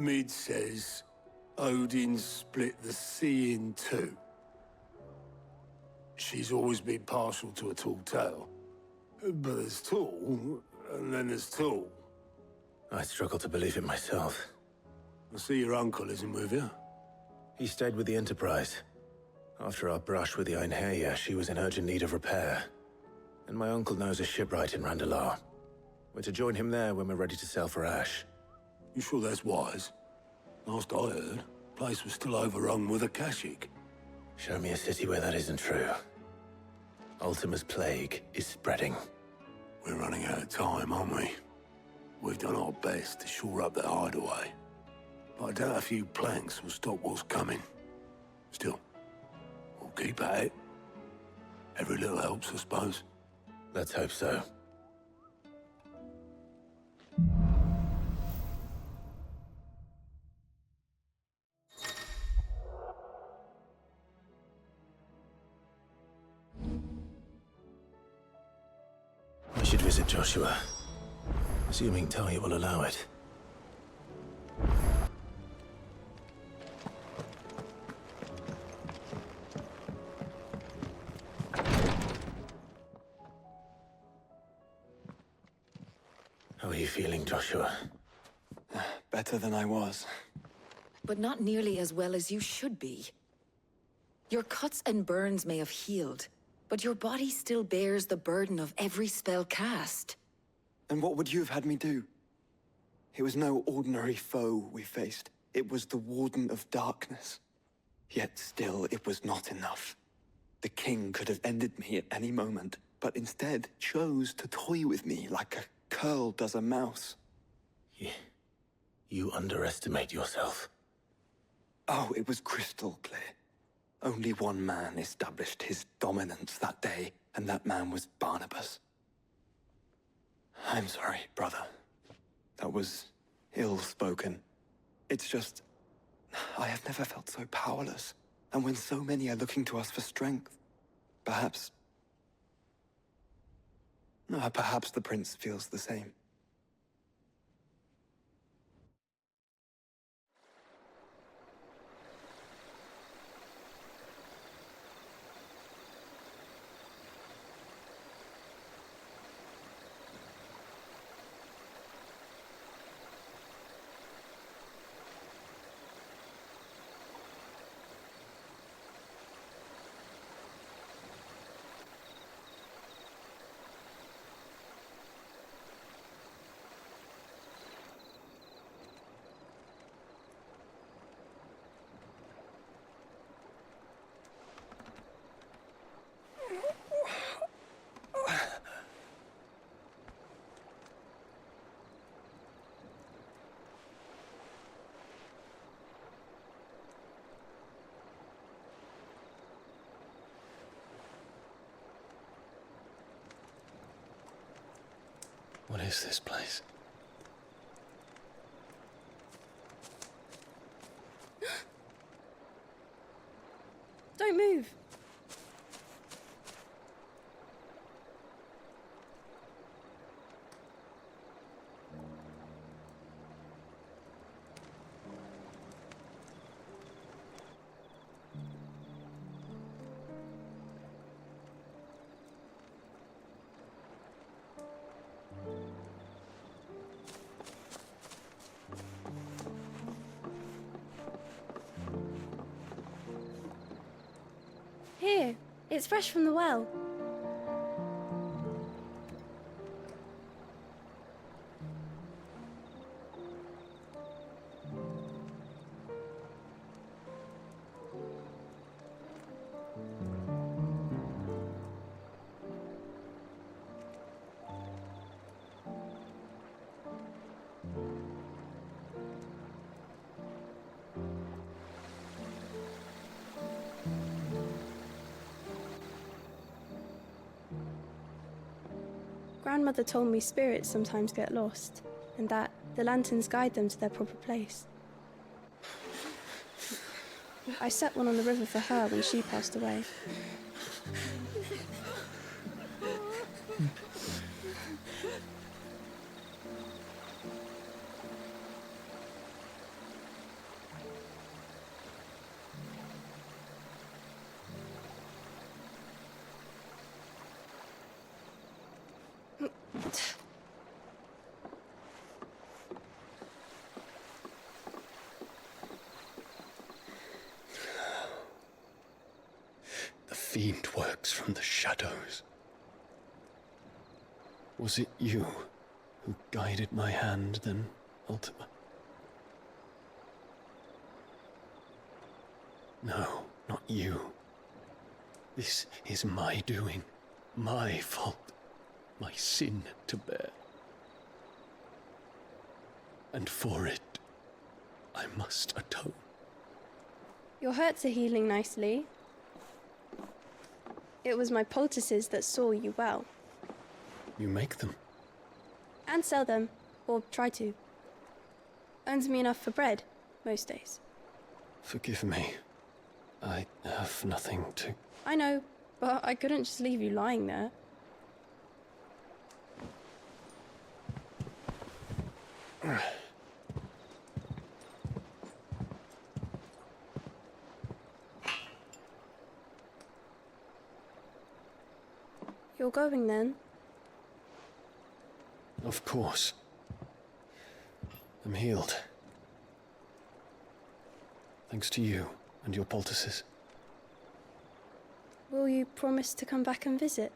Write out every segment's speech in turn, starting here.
Mid says Odin split the sea in two. She's always been partial to a tall tale. But there's tall, and then there's tall. I struggle to believe it myself. I see your uncle isn't with you. He stayed with the Enterprise. After our brush with the Einherja, she was in urgent need of repair. And my uncle knows a shipwright in Randalar. We're to join him there when we're ready to sail for Ash. You sure that's wise? Last I heard, the place was still overrun with Akashic. Show me a city where that isn't true. Ultima's plague is spreading. We're running out of time, aren't we? We've done our best to shore up that hideaway. But I doubt a few planks will stop what's coming. Still, we'll keep at it. Every little helps, I suppose. Let's hope so. I should visit Joshua. Assuming Talia will allow it. How are you feeling, Joshua? Better than I was. But not nearly as well as you should be. Your cuts and burns may have healed, but your body still bears the burden of every spell cast. And what would you have had me do? It was no ordinary foe we faced. It was the Warden of Darkness. Yet still, it was not enough. The king could have ended me at any moment, but instead chose to toy with me like a curl does a mouse. You underestimate yourself. Oh, it was crystal clear. Only one man established his dominance that day, and that man was Barnabas. I'm sorry, brother. That was ill-spoken. It's just, I have never felt so powerless. And when so many are looking to us for strength, perhaps the prince feels the same. What is this place? Don't move. Here, it's fresh from the well. Grandmother told me spirits sometimes get lost, and that the lanterns guide them to their proper place. I set one on the river for her when she passed away. fiend works from the shadows. Was it you who guided my hand then, Ultima? No, not you. This is my doing, my fault, my sin to bear. And for it, I must atone. Your hurts are healing nicely. It was my poultices that saw you well. You make them? And sell them, or try to. Earns me enough for bread, most days. Forgive me. I have nothing to... I know, but I couldn't just leave you lying there. You're going then? Of course. I'm healed. Thanks to you and your poultices. Will you promise to come back and visit?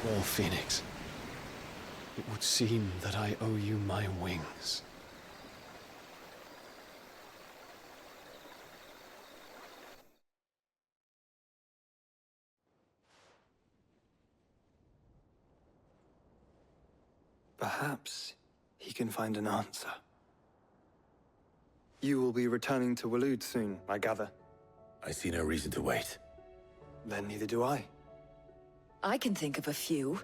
Well, Phoenix, it would seem that I owe you my wings. Perhaps he can find an answer. You will be returning to Waloed soon, I gather. I see no reason to wait. Then neither do I. I can think of a few,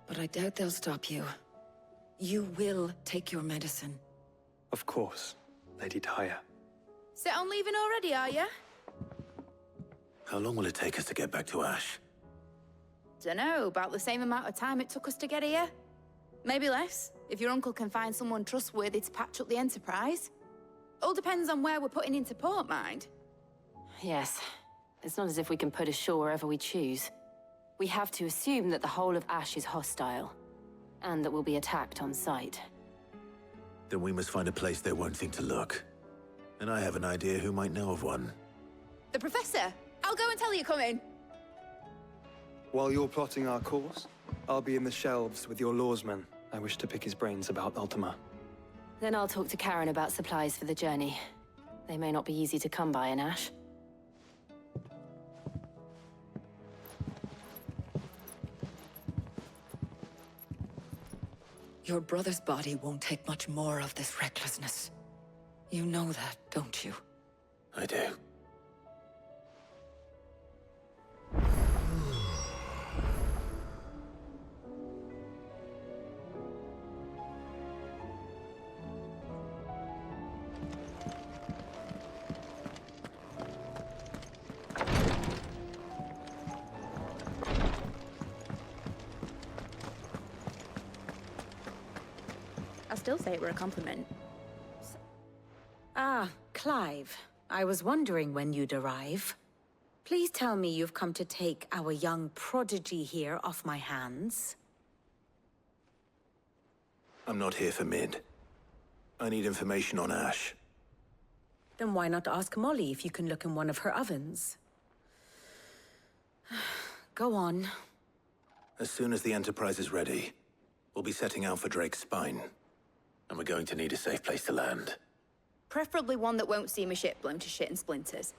but I doubt they'll stop you. You will take your medicine. Of course, Lady Daya. Set on leaving already, are you? How long will it take us to get back to Ash? Dunno, about the same amount of time it took us to get here. Maybe less, if your uncle can find someone trustworthy to patch up the Enterprise. All depends on where we're putting into port, mind. Yes. It's not as if we can put ashore wherever we choose. We have to assume that the whole of Ash is hostile, and that we'll be attacked on sight. Then we must find a place they won't think to look. And I have an idea who might know of one. The Professor! I'll go and tell you come in. While you're plotting our course, I'll be in the shelves with your lawsman. I wish to pick his brains about Ultima. Then I'll talk to Karen about supplies for the journey. They may not be easy to come by in Ash. Your brother's body won't take much more of this recklessness. You know that, don't you? I do. I still say it were a compliment. Ah, Clive. I was wondering when you'd arrive. Please tell me you've come to take our young prodigy here off my hands. I'm not here for Mid. I need information on Ash. Then why not ask Molly if you can look in one of her ovens? Go on. As soon as the Enterprise is ready, we'll be setting out for Drake's Spine. And we're going to need a safe place to land. Preferably one that won't see my ship blown to shit and splinters.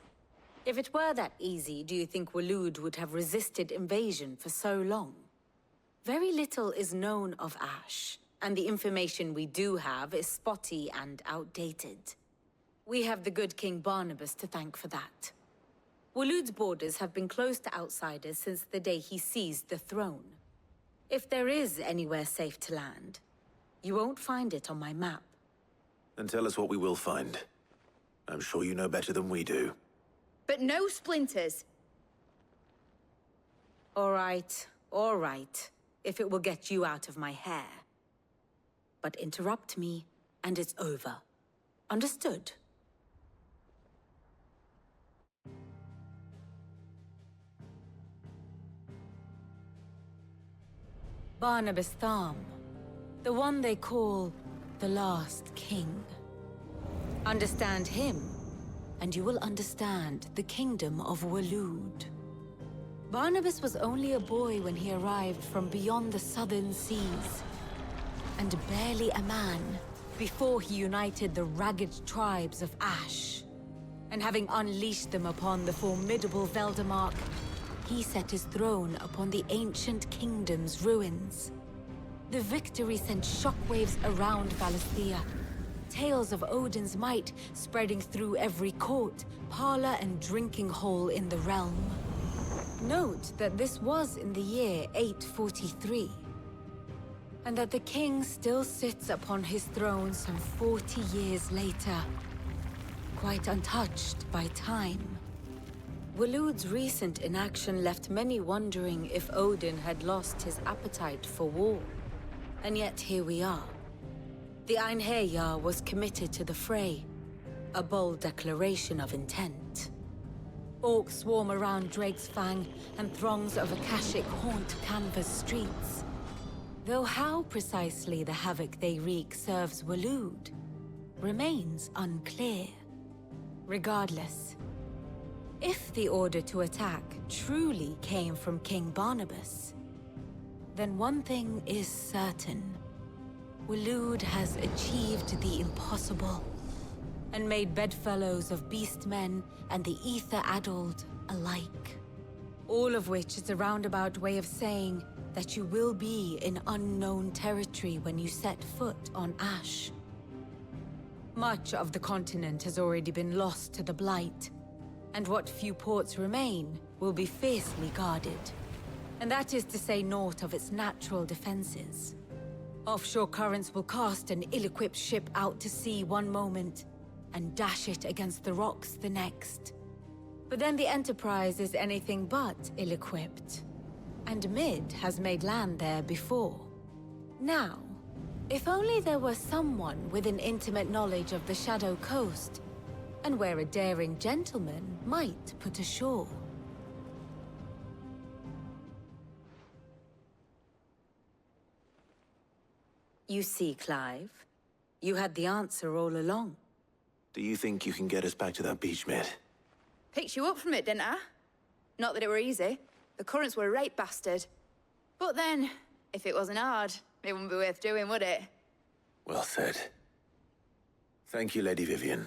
If it were that easy, do you think Waloed would have resisted invasion for so long? Very little is known of Ash, and the information we do have is spotty and outdated. We have the good King Barnabas to thank for that. Waloed's borders have been closed to outsiders since the day he seized the throne. If there is anywhere safe to land, you won't find it on my map. Then tell us what we will find. I'm sure you know better than we do. But no splinters. All right, if it will get you out of my hair. But interrupt me, and it's over. Understood? Barnabas Tham, the one they call the Last King. Understand him, and you will understand the kingdom of Waloed. Barnabas was only a boy when he arrived from beyond the southern seas, and barely a man before he united the ragged tribes of Ash. And having unleashed them upon the formidable Veldamark, he set his throne upon the ancient kingdom's ruins. The victory sent shockwaves around Valisthea, tales of Odin's might spreading through every court, parlor, and drinking hole in the realm. Note that this was in the year 843, and that the king still sits upon his throne some 40 years later, quite untouched by time. Waloed's recent inaction left many wondering if Odin had lost his appetite for war. And yet here we are. The Einherjar was committed to the fray, a bold declaration of intent. Orcs swarm around Drake's Fang, and throngs of Akashic haunt Canva's streets. Though how precisely the havoc they wreak serves Waloed remains unclear. Regardless, if the order to attack truly came from King Barnabas, then one thing is certain. Waloed has achieved the impossible, and made bedfellows of beastmen and the ether-addled alike. All of which is a roundabout way of saying that you will be in unknown territory when you set foot on Ash. Much of the continent has already been lost to the Blight, and what few ports remain will be fiercely guarded. And that is to say naught of its natural defenses. Offshore currents will cast an ill-equipped ship out to sea one moment, and dash it against the rocks the next. But then the Enterprise is anything but ill-equipped, and Mid has made land there before. Now, if only there were someone with an intimate knowledge of the Shadow Coast, and where a daring gentleman might put ashore. You see, Clive, you had the answer all along. Do you think you can get us back to that beach, Mid? Picked you up from it, didn't I? Not that it were easy. The currents were a right bastard. But then, if it wasn't hard, it wouldn't be worth doing, would it? Well said. Thank you, Lady Vivian.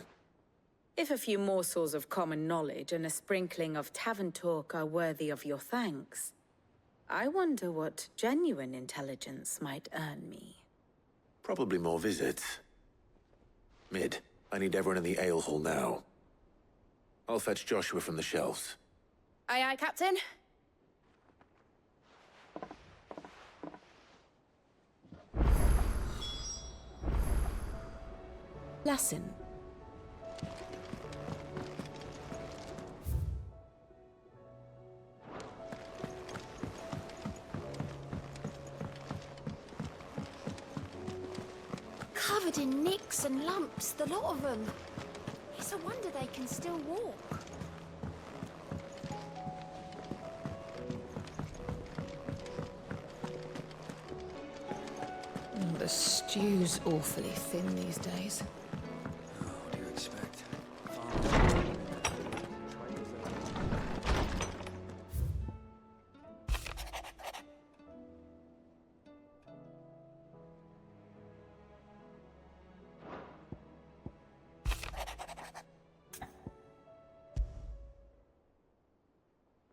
If a few morsels of common knowledge and a sprinkling of tavern talk are worthy of your thanks, I wonder what genuine intelligence might earn me. Probably more visits. Mid, I need everyone in the ale hall now. I'll fetch Joshua from the shelves. Aye, aye, Captain. Lesson. Covered in nicks and lumps, the lot of them. It's a wonder they can still walk. The stew's awfully thin these days. What do you expect?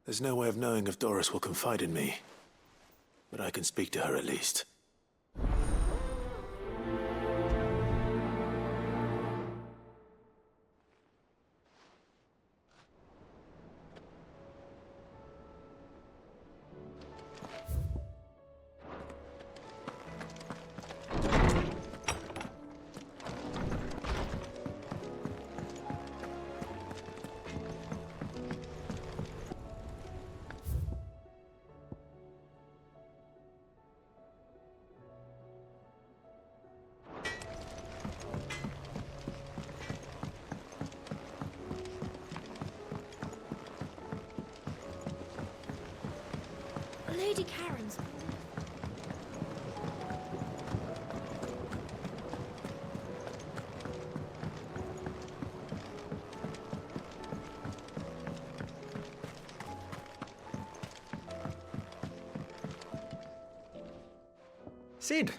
There's no way of knowing if Doris will confide in me, but I can speak to her at least. Lady Karen's. Sid,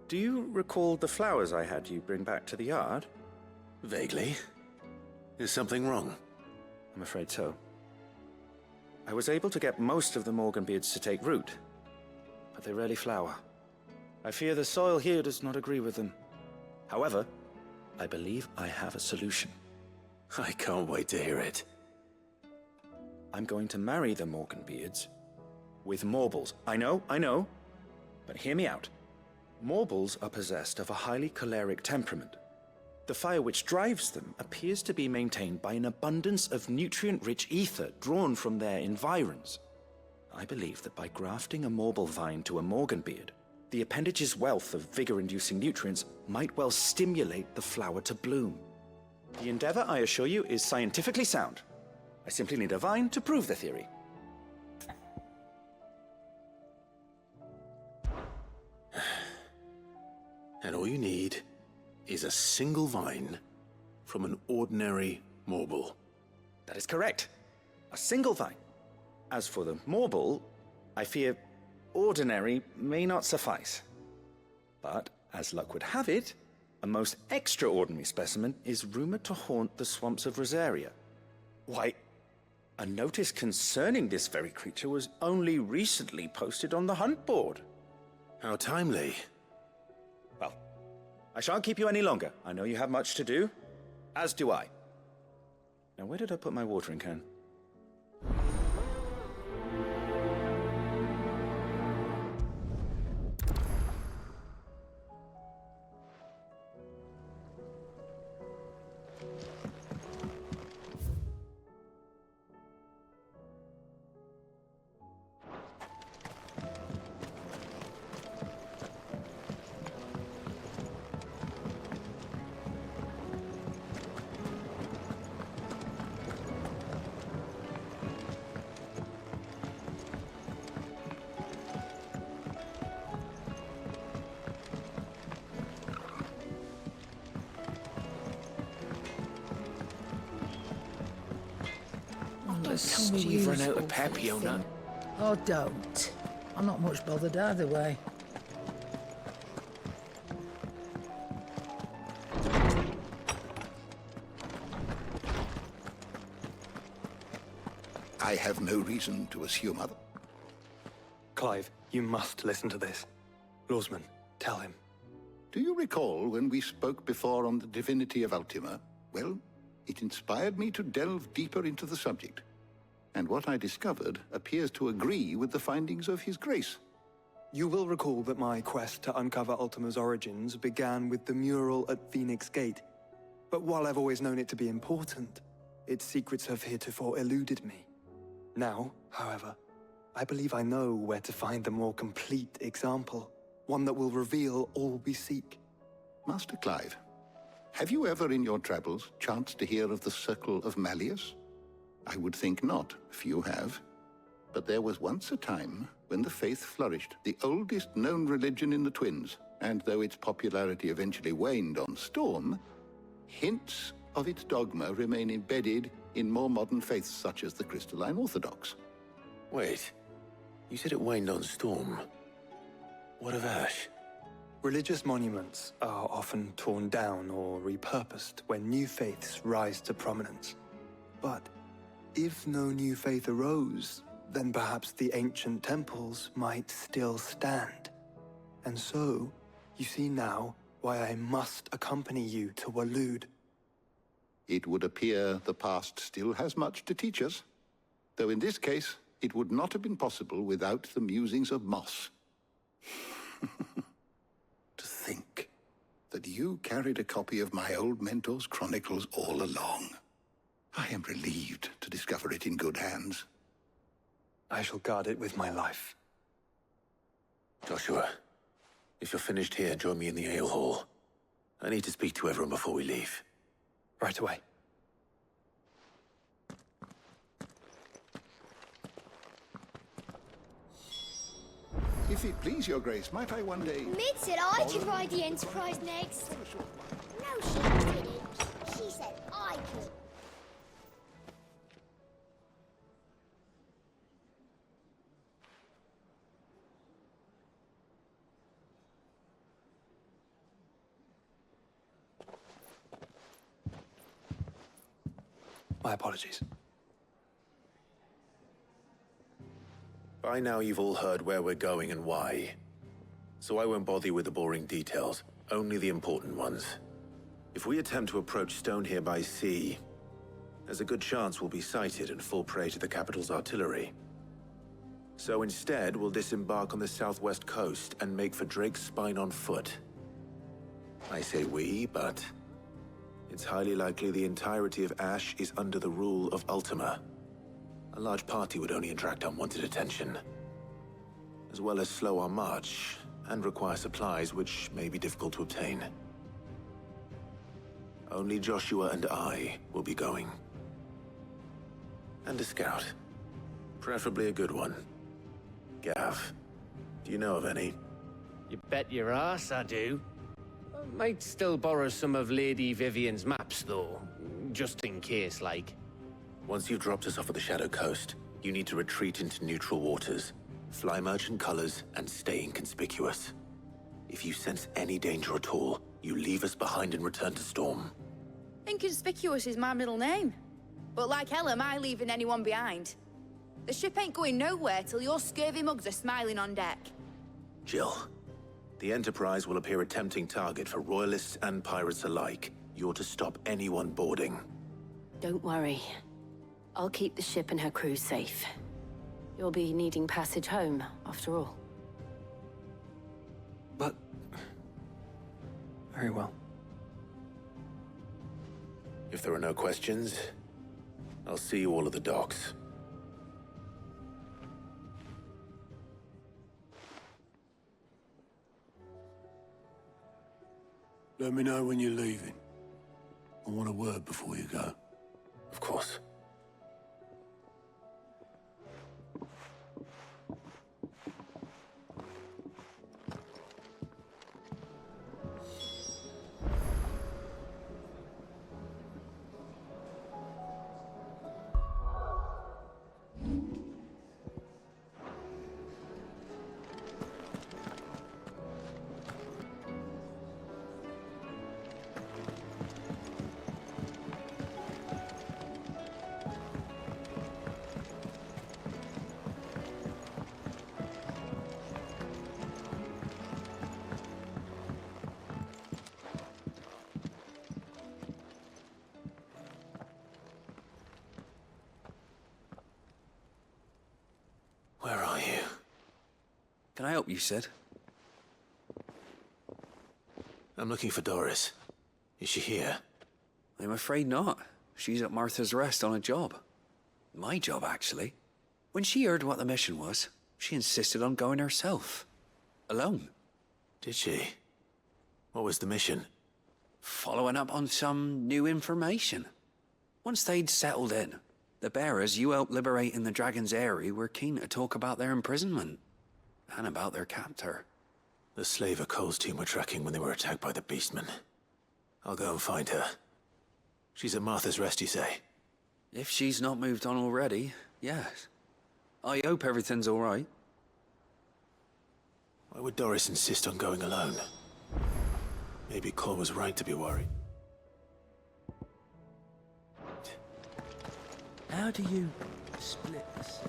do you recall the flowers I had you bring back to the yard? Vaguely. Is something wrong? I'm afraid so. I was able to get most of the Morganbeards to take root, but they rarely flower. I fear the soil here does not agree with them. However, I believe I have a solution. I can't wait to hear it. I'm going to marry the Morganbeards with Morbles. I know, but hear me out. Morbles are possessed of a highly choleric temperament. The fire which drives them appears to be maintained by an abundance of nutrient-rich ether drawn from their environs. I believe that by grafting a Morble vine to a Morganbeard, the appendage's wealth of vigor-inducing nutrients might well stimulate the flower to bloom. The endeavor, I assure you, is scientifically sound. I simply need a vine to prove the theory. And all you need is a single vine from an ordinary Morble. That is correct. A single vine. As for the Morble, I fear ordinary may not suffice. But, as luck would have it, a most extraordinary specimen is rumored to haunt the swamps of Rosaria. Why, a notice concerning this very creature was only recently posted on the hunt board. How timely. Well, I shan't keep you any longer. I know you have much to do, as do I. Now, where did I put my watering can? Tell me you've run out of Papiona. Oh, don't. I'm not much bothered either way. I have no reason to assume other. Clive, you must listen to this. Lawsman, tell him. Do you recall when we spoke before on the divinity of Ultima? Well, it inspired me to delve deeper into the subject. And what I discovered appears to agree with the findings of His Grace. You will recall that my quest to uncover Ultima's origins began with the mural at Phoenix Gate. But while I've always known it to be important, its secrets have heretofore eluded me. Now, however, I believe I know where to find the more complete example, one that will reveal all we seek. Master Clive, have you ever in your travels chanced to hear of the Circle of Malleus? I would think not, few have. But there was once a time when the faith flourished, the oldest known religion in the Twins, and though its popularity eventually waned on Storm, hints of its dogma remain embedded in more modern faiths such as the Crystalline Orthodox. Wait, you said it waned on Storm. What of Ash? Religious monuments are often torn down or repurposed when new faiths rise to prominence. But if no new faith arose, then perhaps the ancient temples might still stand. And so, you see now why I must accompany you to Waloed. It would appear the past still has much to teach us, though in this case, it would not have been possible without the musings of Moss. To think that you carried a copy of my old mentor's chronicles all along. I am relieved to discover it in good hands. I shall guard it with my life. Joshua, if you're finished here, join me in the ale hall. I need to speak to everyone before we leave. Right away. If it please your grace, might I one day... Mid said I could ride the Enterprise next. No, she didn't. She said I could. My apologies. By now you've all heard where we're going and why. So I won't bother you with the boring details, only the important ones. If we attempt to approach Stone here by sea, there's a good chance we'll be sighted and fall prey to the capital's artillery. So instead, we'll disembark on the southwest coast and make for Drake's Spine on foot. I say we, but it's highly likely the entirety of Ash is under the rule of Ultima. A large party would only attract unwanted attention, as well as slow our march and require supplies which may be difficult to obtain. Only Joshua and I will be going. And a scout. Preferably a good one. Gav, do you know of any? You bet your ass I do. Might still borrow some of Lady Vivian's maps, though. Just in case, like. Once you've dropped us off at the Shadow Coast, you need to retreat into neutral waters, fly merchant colors, and stay inconspicuous. If you sense any danger at all, you leave us behind and return to Storm. Inconspicuous is my middle name. But like hell am I leaving anyone behind. The ship ain't going nowhere till your scurvy mugs are smiling on deck. Jill, the Enterprise will appear a tempting target for royalists and pirates alike. You're to stop anyone boarding. Don't worry. I'll keep the ship and her crew safe. You'll be needing passage home, after all. But... very well. If there are no questions, I'll see you all at the docks. Let me know when you're leaving. I want a word before you go. Of course. Where are you? Can I help you, Sid? I'm looking for Doris. Is she here? I'm afraid not. She's at Martha's Rest on a job. My job, actually. When she heard what the mission was, she insisted on going herself. Alone. Did she? What was the mission? Following up on some new information. Once they'd settled in, the bearers you helped liberate in the Dragon's Eyrie were keen to talk about their imprisonment. And about their captor. The slaver Cole's team were tracking when they were attacked by the Beastmen. I'll go and find her. She's at Martha's Rest, you say? If she's not moved on already, yes. I hope everything's all right. Why would Doris insist on going alone? Maybe Cole was right to be worried. How do you split the sea?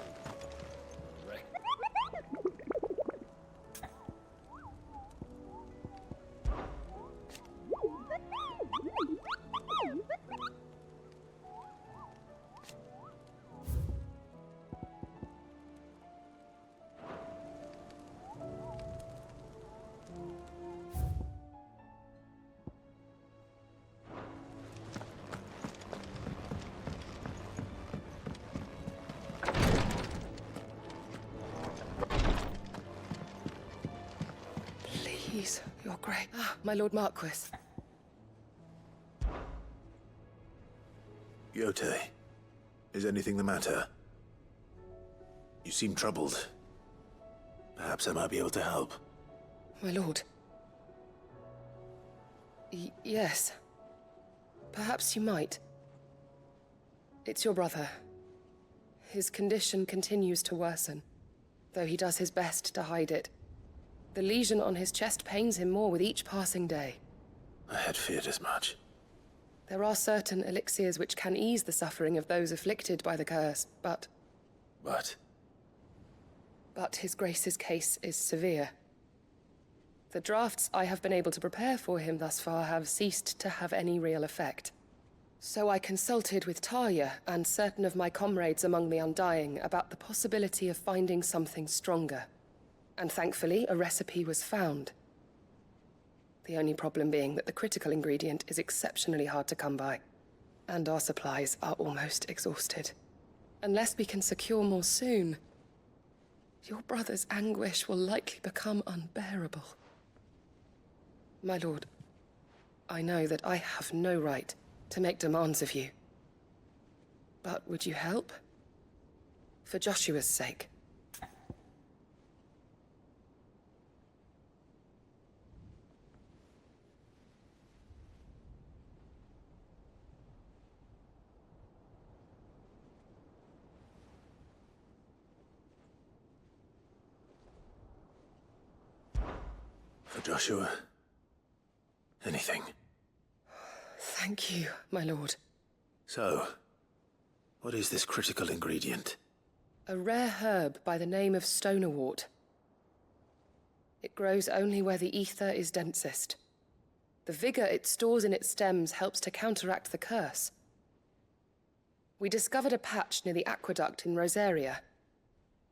Please, Your Grace. My Lord Marquis. Yote, is anything the matter? You seem troubled. Perhaps I might be able to help. My lord. Yes. Perhaps you might. It's your brother. His condition continues to worsen, though he does his best to hide it. The lesion on his chest pains him more with each passing day. I had feared as much. There are certain elixirs which can ease the suffering of those afflicted by the curse, but... But His Grace's case is severe. The drafts I have been able to prepare for him thus far have ceased to have any real effect. So I consulted with Talia and certain of my comrades among the Undying about the possibility of finding something stronger. And thankfully, a recipe was found. The only problem being that the critical ingredient is exceptionally hard to come by, and our supplies are almost exhausted. Unless we can secure more soon, your brother's anguish will likely become unbearable. My lord, I know that I have no right to make demands of you. But would you help? For Joshua's sake. For Joshua, anything. Thank you, my lord. So, what is this critical ingredient? A rare herb by the name of stonerwort. It grows only where the ether is densest. The vigor it stores in its stems helps to counteract the curse. We discovered a patch near the aqueduct in Rosaria.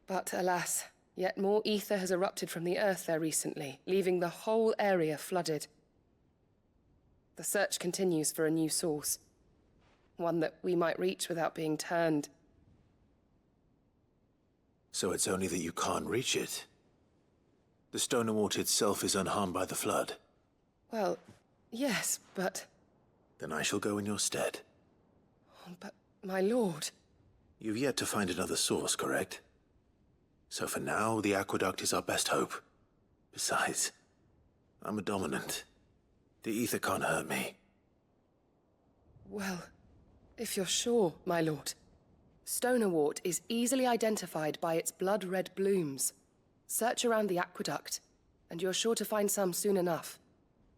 But alas, yet more ether has erupted from the earth there recently, leaving the whole area flooded. The search continues for a new source. One that we might reach without being turned. So it's only that you can't reach it? The Stonerwort itself is unharmed by the flood? Well, yes, but... Then I shall go in your stead. But, my lord... You've yet to find another source, correct? So for now, the aqueduct is our best hope. Besides, I'm a dominant. The ether can't hurt me. Well, if you're sure, my lord. Stonerwort is easily identified by its blood-red blooms. Search around the aqueduct, and you're sure to find some soon enough.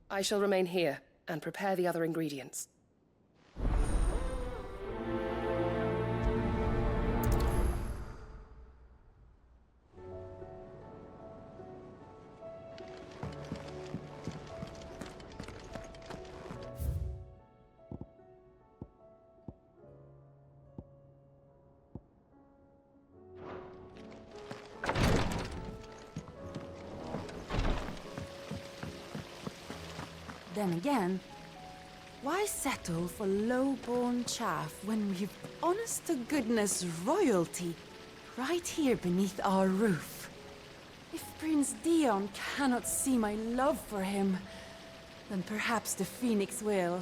I shall remain here and prepare the other ingredients. Then again, why settle for low-born chaff when we've honest-to-goodness royalty right here beneath our roof? If Prince Dion cannot see my love for him, then perhaps the Phoenix will.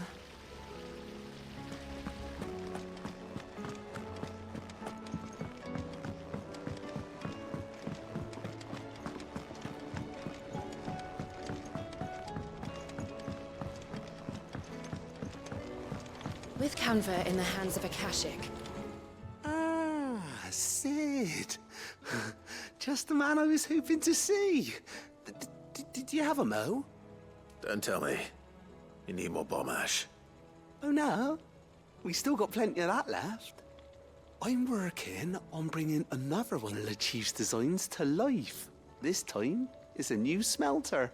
With Canva in the hands of Akashic. Ah, Sid. Just the man I was hoping to see. Did you have a mo? Don't tell me. You need more bomb ash. Oh no, we still got plenty of that left. I'm working on bringing another one of the Chief's designs to life. This time, it's a new smelter.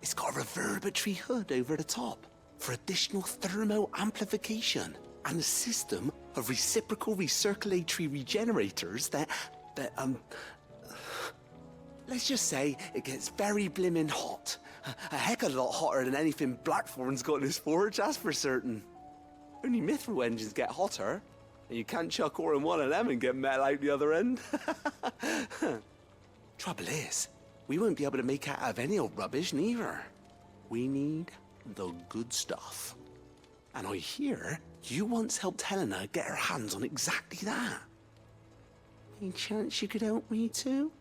It's got a reverberatory hood over the top for additional thermo amplification and a system of reciprocal recirculatory regenerators that let's just say it gets very blimmin' hot. A heck of a lot hotter than anything Blackthorn's got in his forge, that's for certain. Only mithril engines get hotter, and you can't chuck ore in one of them and get metal out the other end. Trouble is, we won't be able to make out of any old rubbish neither. We need the good stuff. And I hear you once helped Helena get her hands on exactly that. Any chance you could help me too?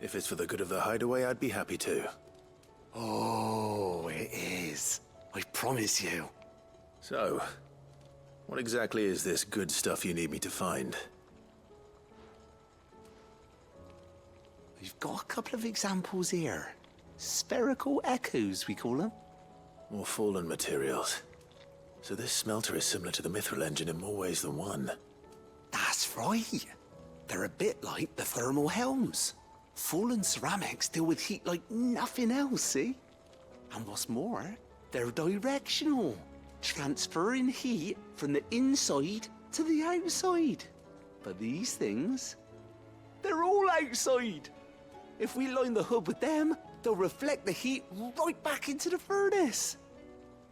If it's for the good of the hideaway, I'd be happy to. Oh, it is. I promise you. So, what exactly is this good stuff you need me to find? We've got a couple of examples here. Spherical echoes, we call them. More fallen materials. So this smelter is similar to the Mithril engine in more ways than one. That's right. They're a bit like the thermal helms. Fallen ceramics deal with heat like nothing else, see? And what's more, they're directional, transferring heat from the inside to the outside. But these things, they're all outside. If we line the hood with them, they'll reflect the heat right back into the furnace.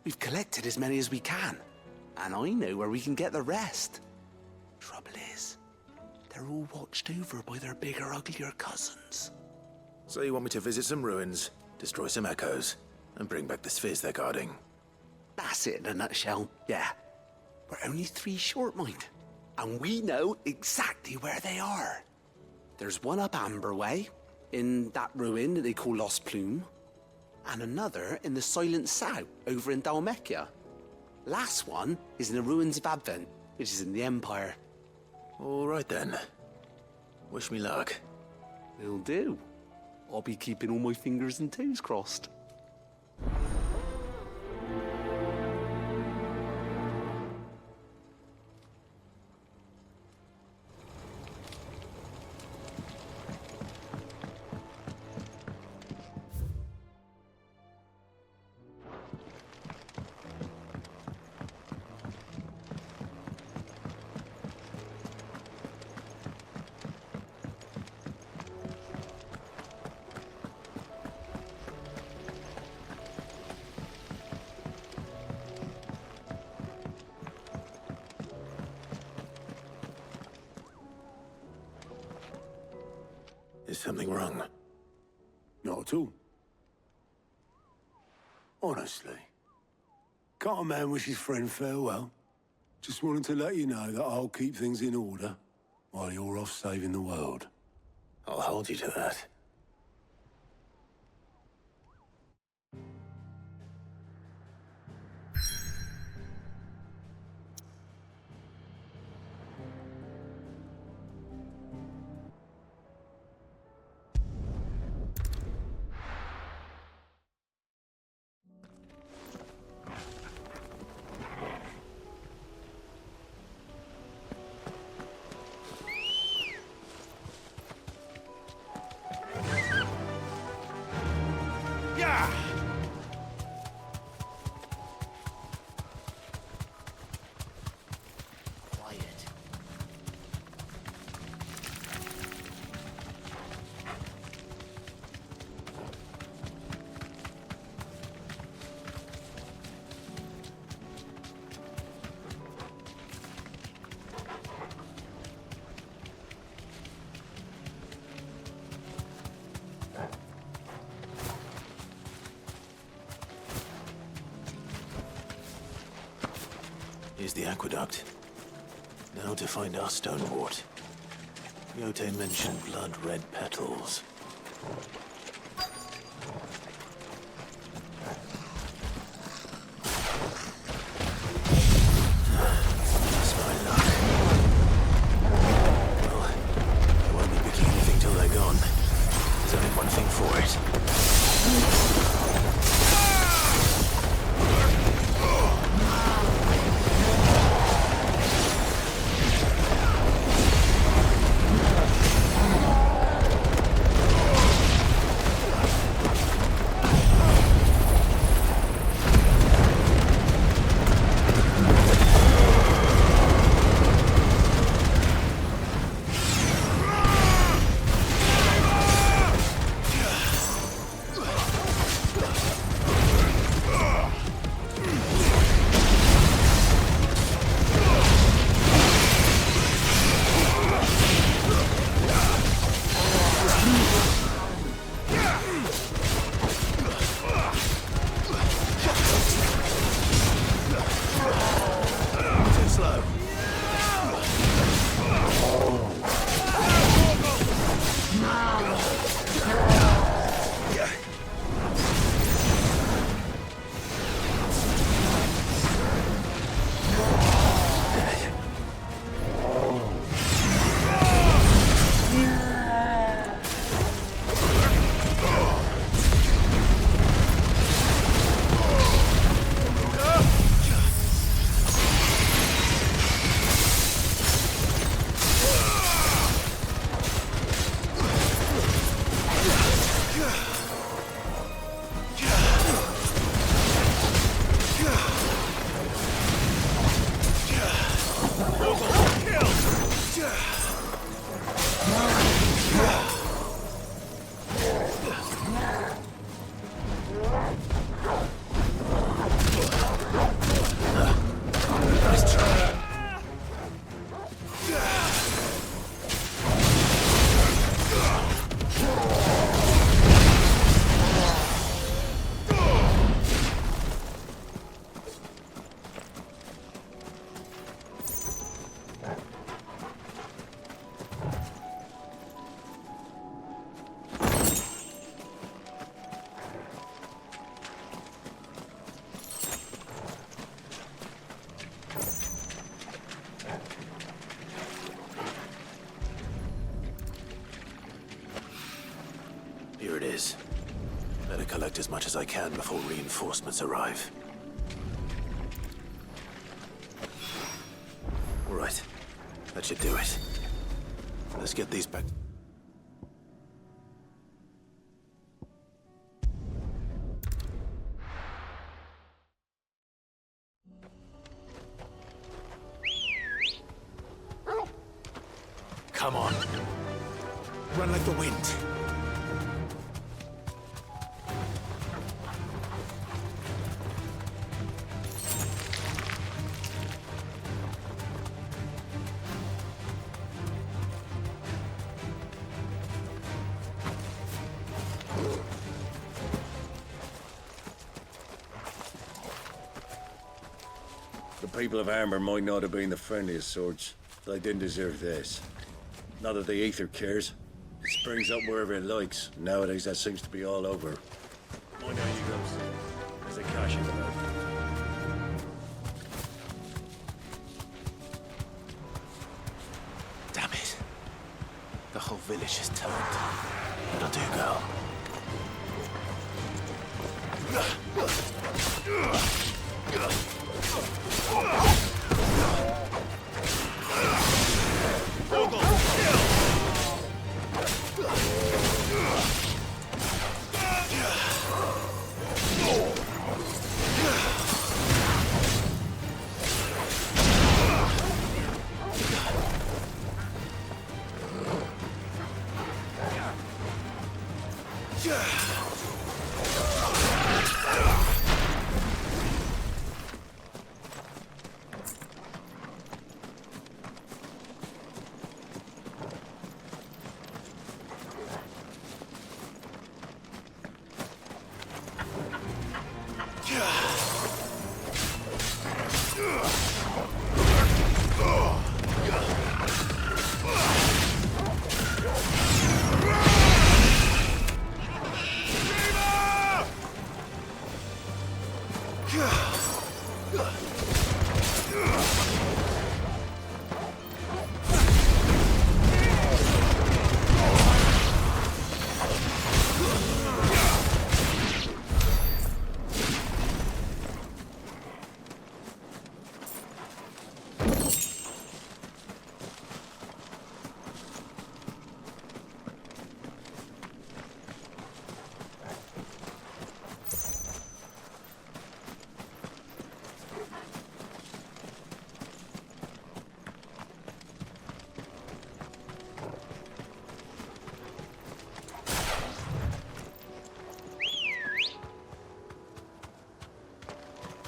We've collected as many as we can, and I know where we can get the rest. Trouble is, they're all watched over by their bigger, uglier cousins. So you want me to visit some ruins, destroy some echoes, and bring back the spheres they're guarding? That's it in a nutshell, yeah. We're only 3 short, mind, and we know exactly where they are. There's one up Amber Way, in that ruin that they call Lost Plume, and another in the Silent Sow over in Dalmekia. Last one is in the ruins of Advent, which is in the Empire. All right then. Wish me luck. Will do. I'll be keeping all my fingers and toes crossed. Is something wrong? Not at all. Honestly. Can't a man wish his friend farewell? Just wanted to let you know that I'll keep things in order while you're off saving the world. I'll hold you to that. Here's the aqueduct. Now to find our stonewort. Yote mentioned blood-red petals. That's my luck. Well, I won't be picking anything till they're gone. There's only one thing for it. collect as much as I can before reinforcements arrive. All right. That should do it. Let's get these back. Come on. Run like the wind. The people of Armor might not have been the friendliest sorts. They didn't deserve this. Not that the Aether cares. It springs up wherever it likes. Nowadays, that seems to be all over. Mind how you go, son. There's a cache in the road. Damn it. The whole village has turned. That'll do, girl.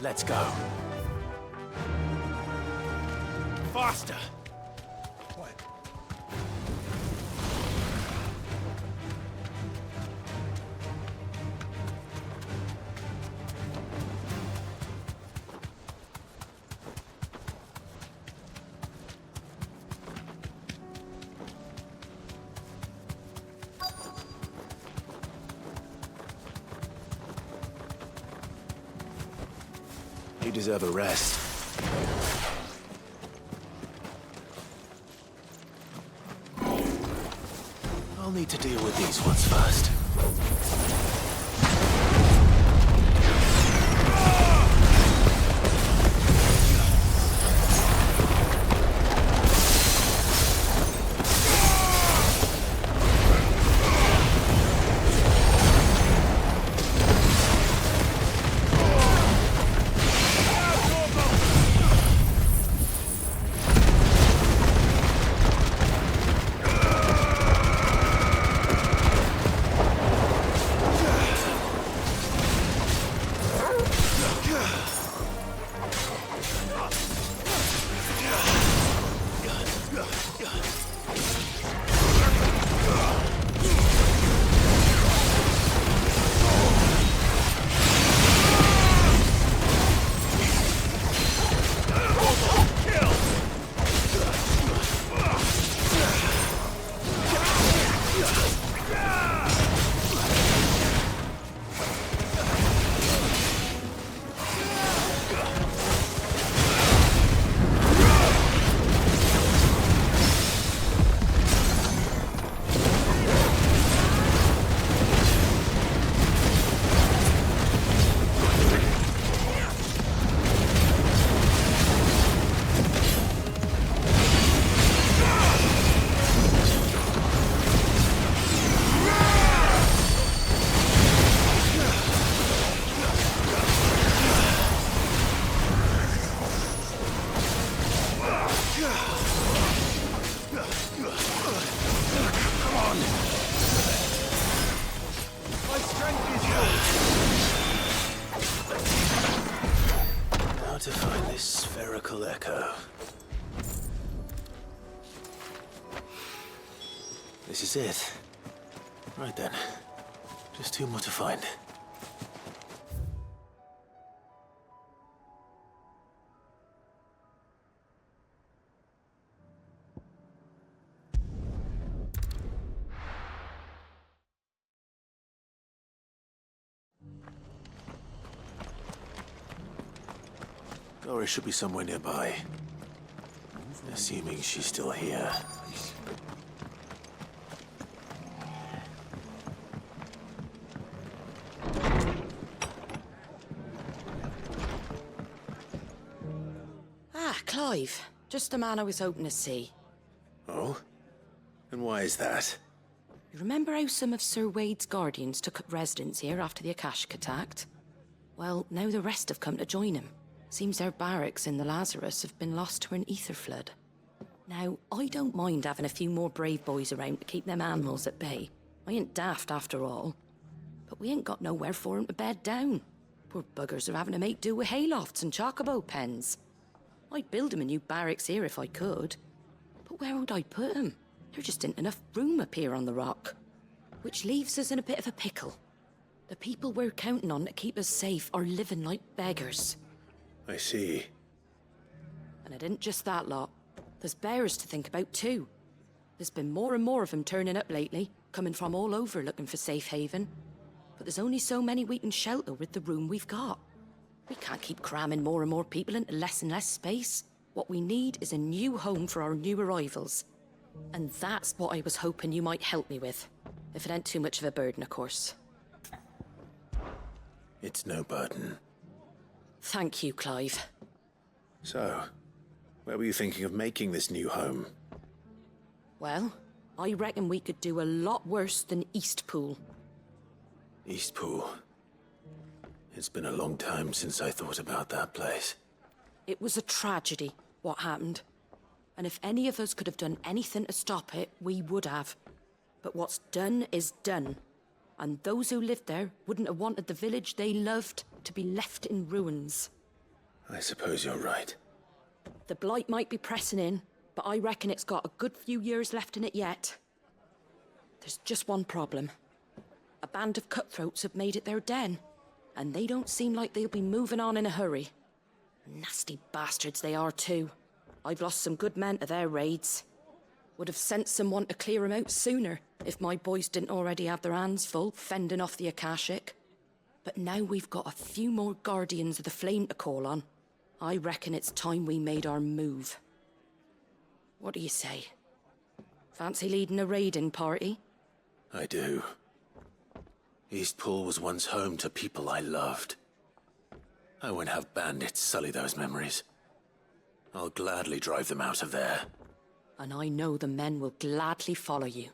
Let's go. Faster! What? You deserve a rest. I'll need to deal with these ones first. This is it. Right then. Just two more to find. Dora should be somewhere nearby. Assuming she's still here. Ah, Clive. Just the man I was hoping to see. Oh? And why is that? You remember how some of Sir Wade's guardians took up residence here after the Akashic attacked? Well, now the rest have come to join him. Seems their barracks in the Lazarus have been lost to an ether flood. Now, I don't mind having a few more brave boys around to keep them animals at bay. I ain't daft after all. But we ain't got nowhere for 'em to bed down. Poor buggers are having to make do with haylofts and chocobo pens. I'd build 'em a new barracks here if I could. But where would I put 'em? There just ain't enough room up here on the rock. Which leaves us in a bit of a pickle. The people we're counting on to keep us safe are living like beggars. I see. And it ain't just that lot. There's bears to think about too. There's been more and more of them turning up lately, coming from all over looking for safe haven. But there's only so many we can shelter with the room we've got. We can't keep cramming more and more people into less and less space. What we need is a new home for our new arrivals. And that's what I was hoping you might help me with. If it ain't too much of a burden, of course. It's no burden. Thank you, Clive. So, where were you thinking of making this new home? Well, I reckon we could do a lot worse than Eastpool. Eastpool. It's been a long time since I thought about that place. It was a tragedy, what happened. And if any of us could have done anything to stop it, we would have. But what's done is done. And those who lived there wouldn't have wanted the village they loved to be left in ruins. I suppose you're right. The blight might be pressing in, but I reckon it's got a good few years left in it yet. There's just one problem. A band of cutthroats have made it their den, and they don't seem like they'll be moving on in a hurry. Nasty bastards they are too. I've lost some good men to their raids. Would have sent someone to clear 'em out sooner, if my boys didn't already have their hands full fending off the Akashic. But now we've got a few more Guardians of the Flame to call on. I reckon it's time we made our move. What do you say? Fancy leading a raiding party? I do. Eastpool was once home to people I loved. I won't have bandits sully those memories. I'll gladly drive them out of there. And I know the men will gladly follow you.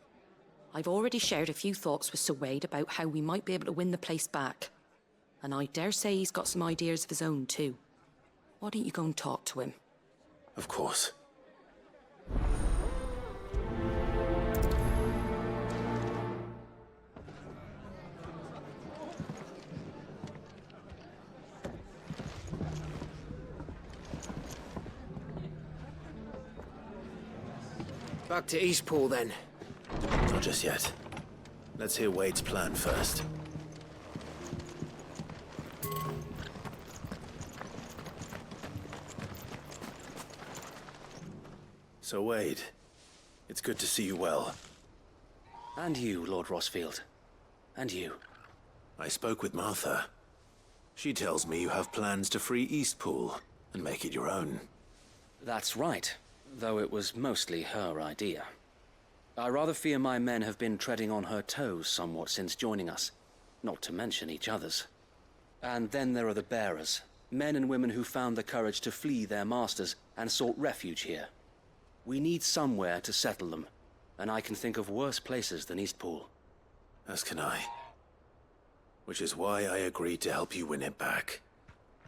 I've already shared a few thoughts with Sir Wade about how we might be able to win the place back. And I dare say he's got some ideas of his own too. Why don't you go and talk to him? Of course. Back to Eastpool then. Not just yet. Let's hear Wade's plan first. So Wade, it's good to see you well. And you, Lord Rossfield. And you. I spoke with Martha. She tells me you have plans to free Eastpool and make it your own. That's right, though it was mostly her idea. I rather fear my men have been treading on her toes somewhat since joining us, not to mention each other's. And then there are the bearers, men and women who found the courage to flee their masters and sought refuge here. We need somewhere to settle them, and I can think of worse places than Eastpool. As can I. Which is why I agreed to help you win it back.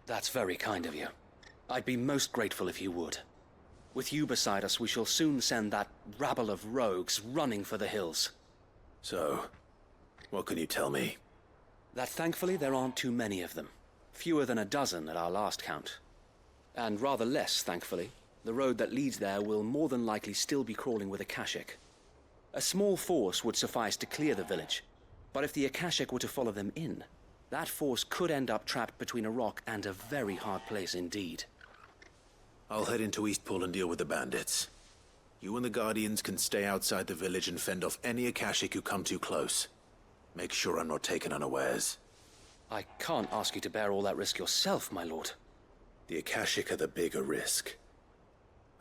That's very kind of you. I'd be most grateful if you would. With you beside us, we shall soon send that rabble of rogues running for the hills. So, what can you tell me? That thankfully there aren't too many of them. Fewer than a dozen at our last count. And rather less, thankfully, the road that leads there will more than likely still be crawling with Akashic. A small force would suffice to clear the village, but if the Akashic were to follow them in, that force could end up trapped between a rock and a very hard place indeed. I'll head into Eastpool and deal with the bandits. You and the Guardians can stay outside the village and fend off any Akashic who come too close. Make sure I'm not taken unawares. I can't ask you to bear all that risk yourself, my lord. The Akashic are the bigger risk.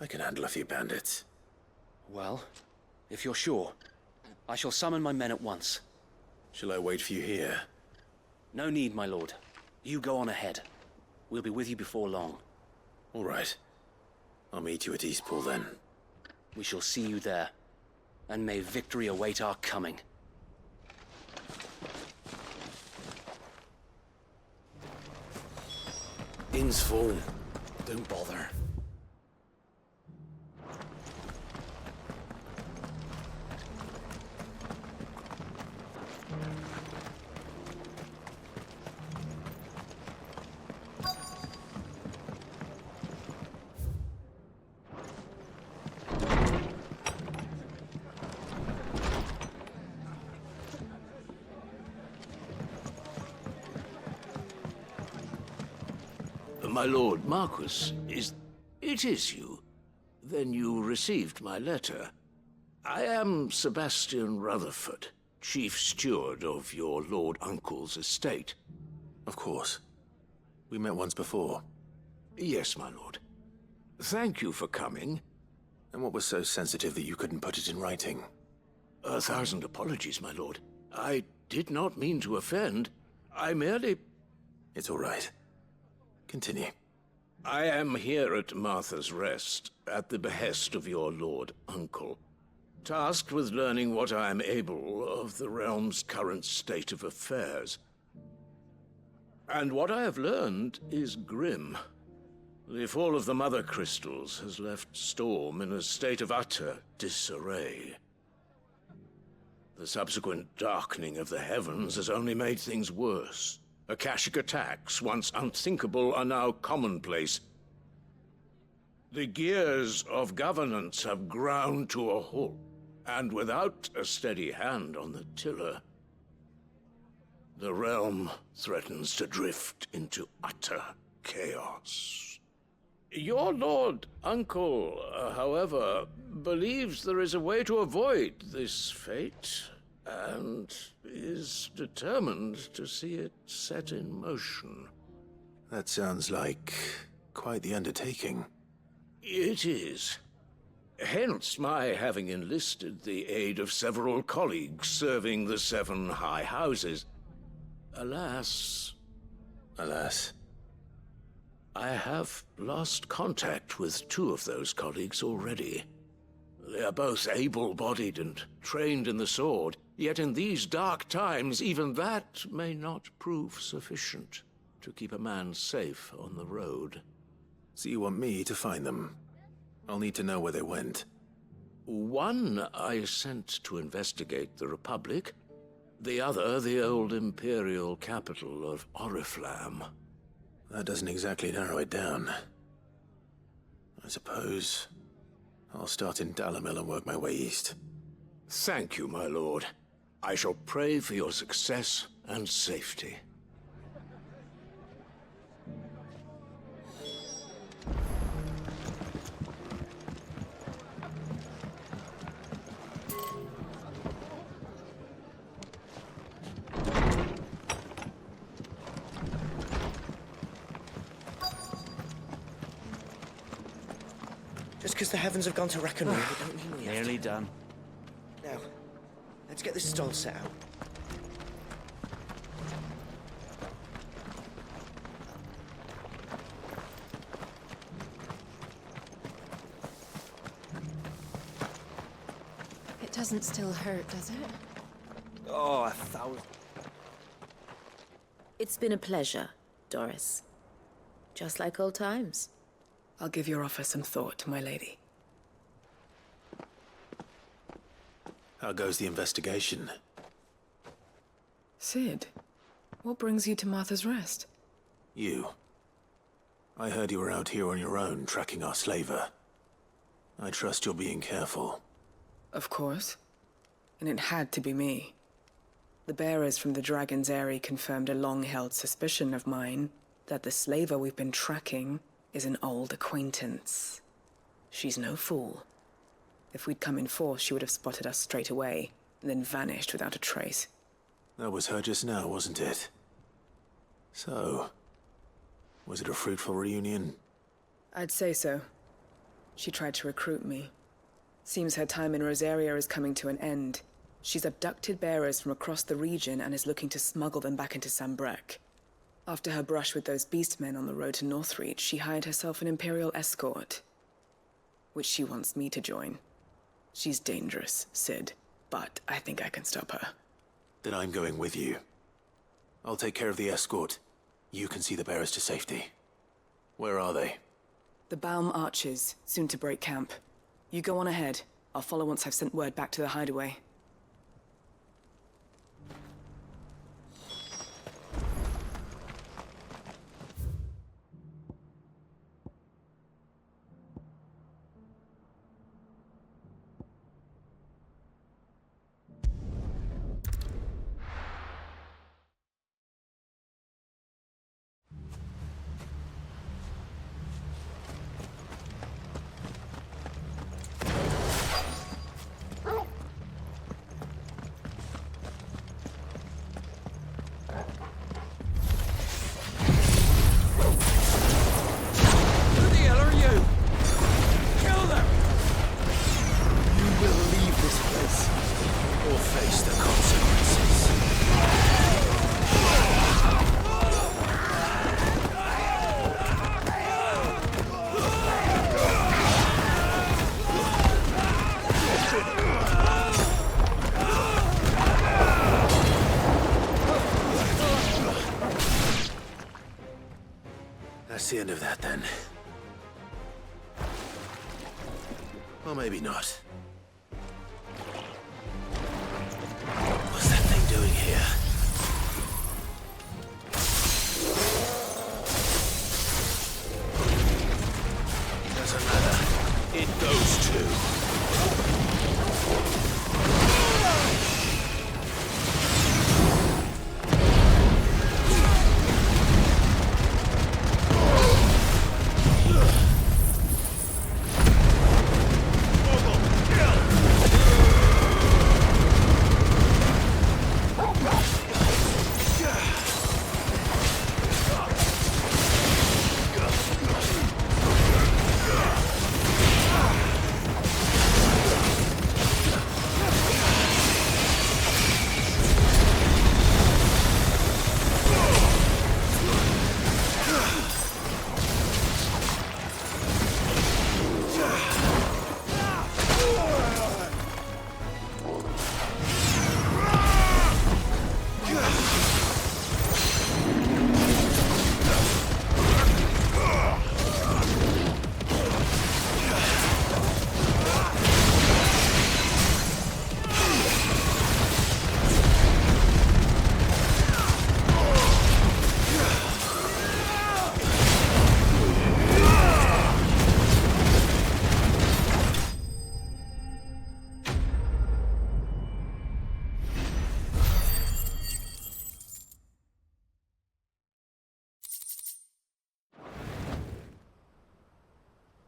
I can handle a few bandits. Well, if you're sure, I shall summon my men at once. Shall I wait for you here? No need, my lord. You go on ahead. We'll be with you before long. All right. I'll meet you at Eastpool then. We shall see you there, and may victory await our coming. Inn's full. Don't bother. My lord Marquis, it is you? Then you received my letter. I am Sebastian Rutherford, chief steward of your lord uncle's estate. Of course. We met once before. Yes, my lord. Thank you for coming. And what was so sensitive that you couldn't put it in writing? 1,000 apologies, my lord. I did not mean to offend. I merely... It's all right. Continue. I am here at Martha's Rest, at the behest of your lord uncle, tasked with learning what I am able of the realm's current state of affairs. And what I have learned is grim. The fall of the Mother Crystals has left Storm in a state of utter disarray. The subsequent darkening of the heavens has only made things worse. Akashic attacks, once unthinkable, are now commonplace. The gears of governance have ground to a halt, and without a steady hand on the tiller, the realm threatens to drift into utter chaos. Your lord uncle, however, believes there is a way to avoid this fate, and is determined to see it set in motion. That sounds like quite the undertaking. It is. Hence my having enlisted the aid of several colleagues serving the 7 high houses. Alas... Alas? I have lost contact with 2 of those colleagues already. They are both able-bodied and trained in the sword, yet in these dark times, even that may not prove sufficient to keep a man safe on the road. So you want me to find them? I'll need to know where they went. One I sent to investigate the Republic, the other the old Imperial capital of Oriflamme. That doesn't exactly narrow it down. I suppose I'll start in Dalamil and work my way east. Thank you, my lord. I shall pray for your success and safety. Just because the heavens have gone to rack and roll, it don't mean we have Nearly done. Now, let's get this stall set out. It doesn't still hurt, does it? Oh, 1,000. It's been a pleasure, Doris. Just like old times. I'll give your offer some thought, my lady. How goes the investigation? Sid, what brings you to Martha's Rest? You. I heard you were out here on your own, tracking our slaver. I trust you're being careful. Of course. And it had to be me. The bearers from the Dragon's Eyrie confirmed a long-held suspicion of mine that the slaver we've been tracking is an old acquaintance. She's no fool. If we'd come in force, she would have spotted us straight away, and then vanished without a trace. That was her just now, wasn't it? So, was it a fruitful reunion? I'd say so. She tried to recruit me. Seems her time in Rosaria is coming to an end. She's abducted bearers from across the region and is looking to smuggle them back into Sambrec. After her brush with those beastmen on the road to Northreach, she hired herself an Imperial escort, which she wants me to join. She's dangerous, Sid, but I think I can stop her. Then I'm going with you. I'll take care of the escort. You can see the bearers to safety. Where are they? The Baum Archers, soon to break camp. You go on ahead. I'll follow once I've sent word back to the hideaway. That's the end of that, then. Or maybe not. What's that thing doing here? Doesn't matter. It goes too.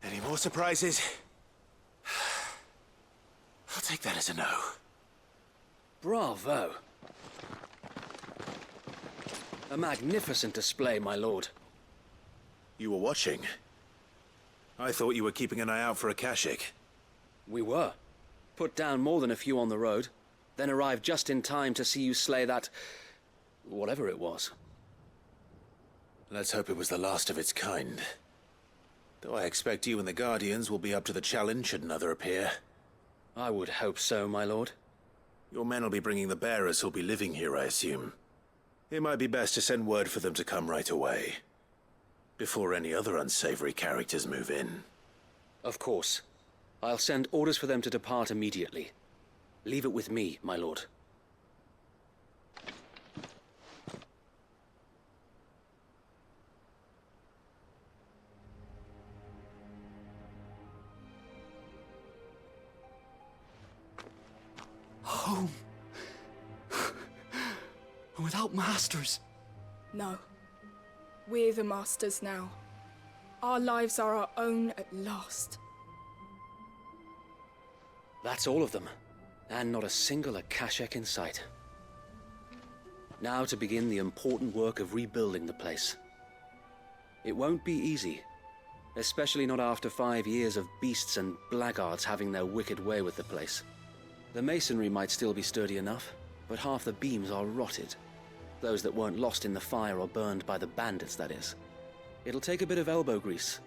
Any more surprises? I'll take that as a no. Bravo. A magnificent display, my lord. You were watching? I thought you were keeping an eye out for a Kashik. We were. Put down more than a few on the road, then arrived just in time to see you slay that... whatever it was. Let's hope it was the last of its kind. Though I expect you and the Guardians will be up to the challenge should another appear. I would hope so, my lord. Your men will be bringing the bearers who'll be living here, I assume. It might be best to send word for them to come right away, before any other unsavory characters move in. Of course. I'll send orders for them to depart immediately. Leave it with me, my lord. home. And without masters. No. We're the masters now. Our lives are our own at last. That's all of them, and not a single Akashic in sight. Now to begin the important work of rebuilding the place. It won't be easy, especially not after 5 years of beasts and blackguards having their wicked way with the place. The masonry might still be sturdy enough, but half the beams are rotted. Those that weren't lost in the fire or burned by the bandits, that is. It'll take a bit of elbow grease,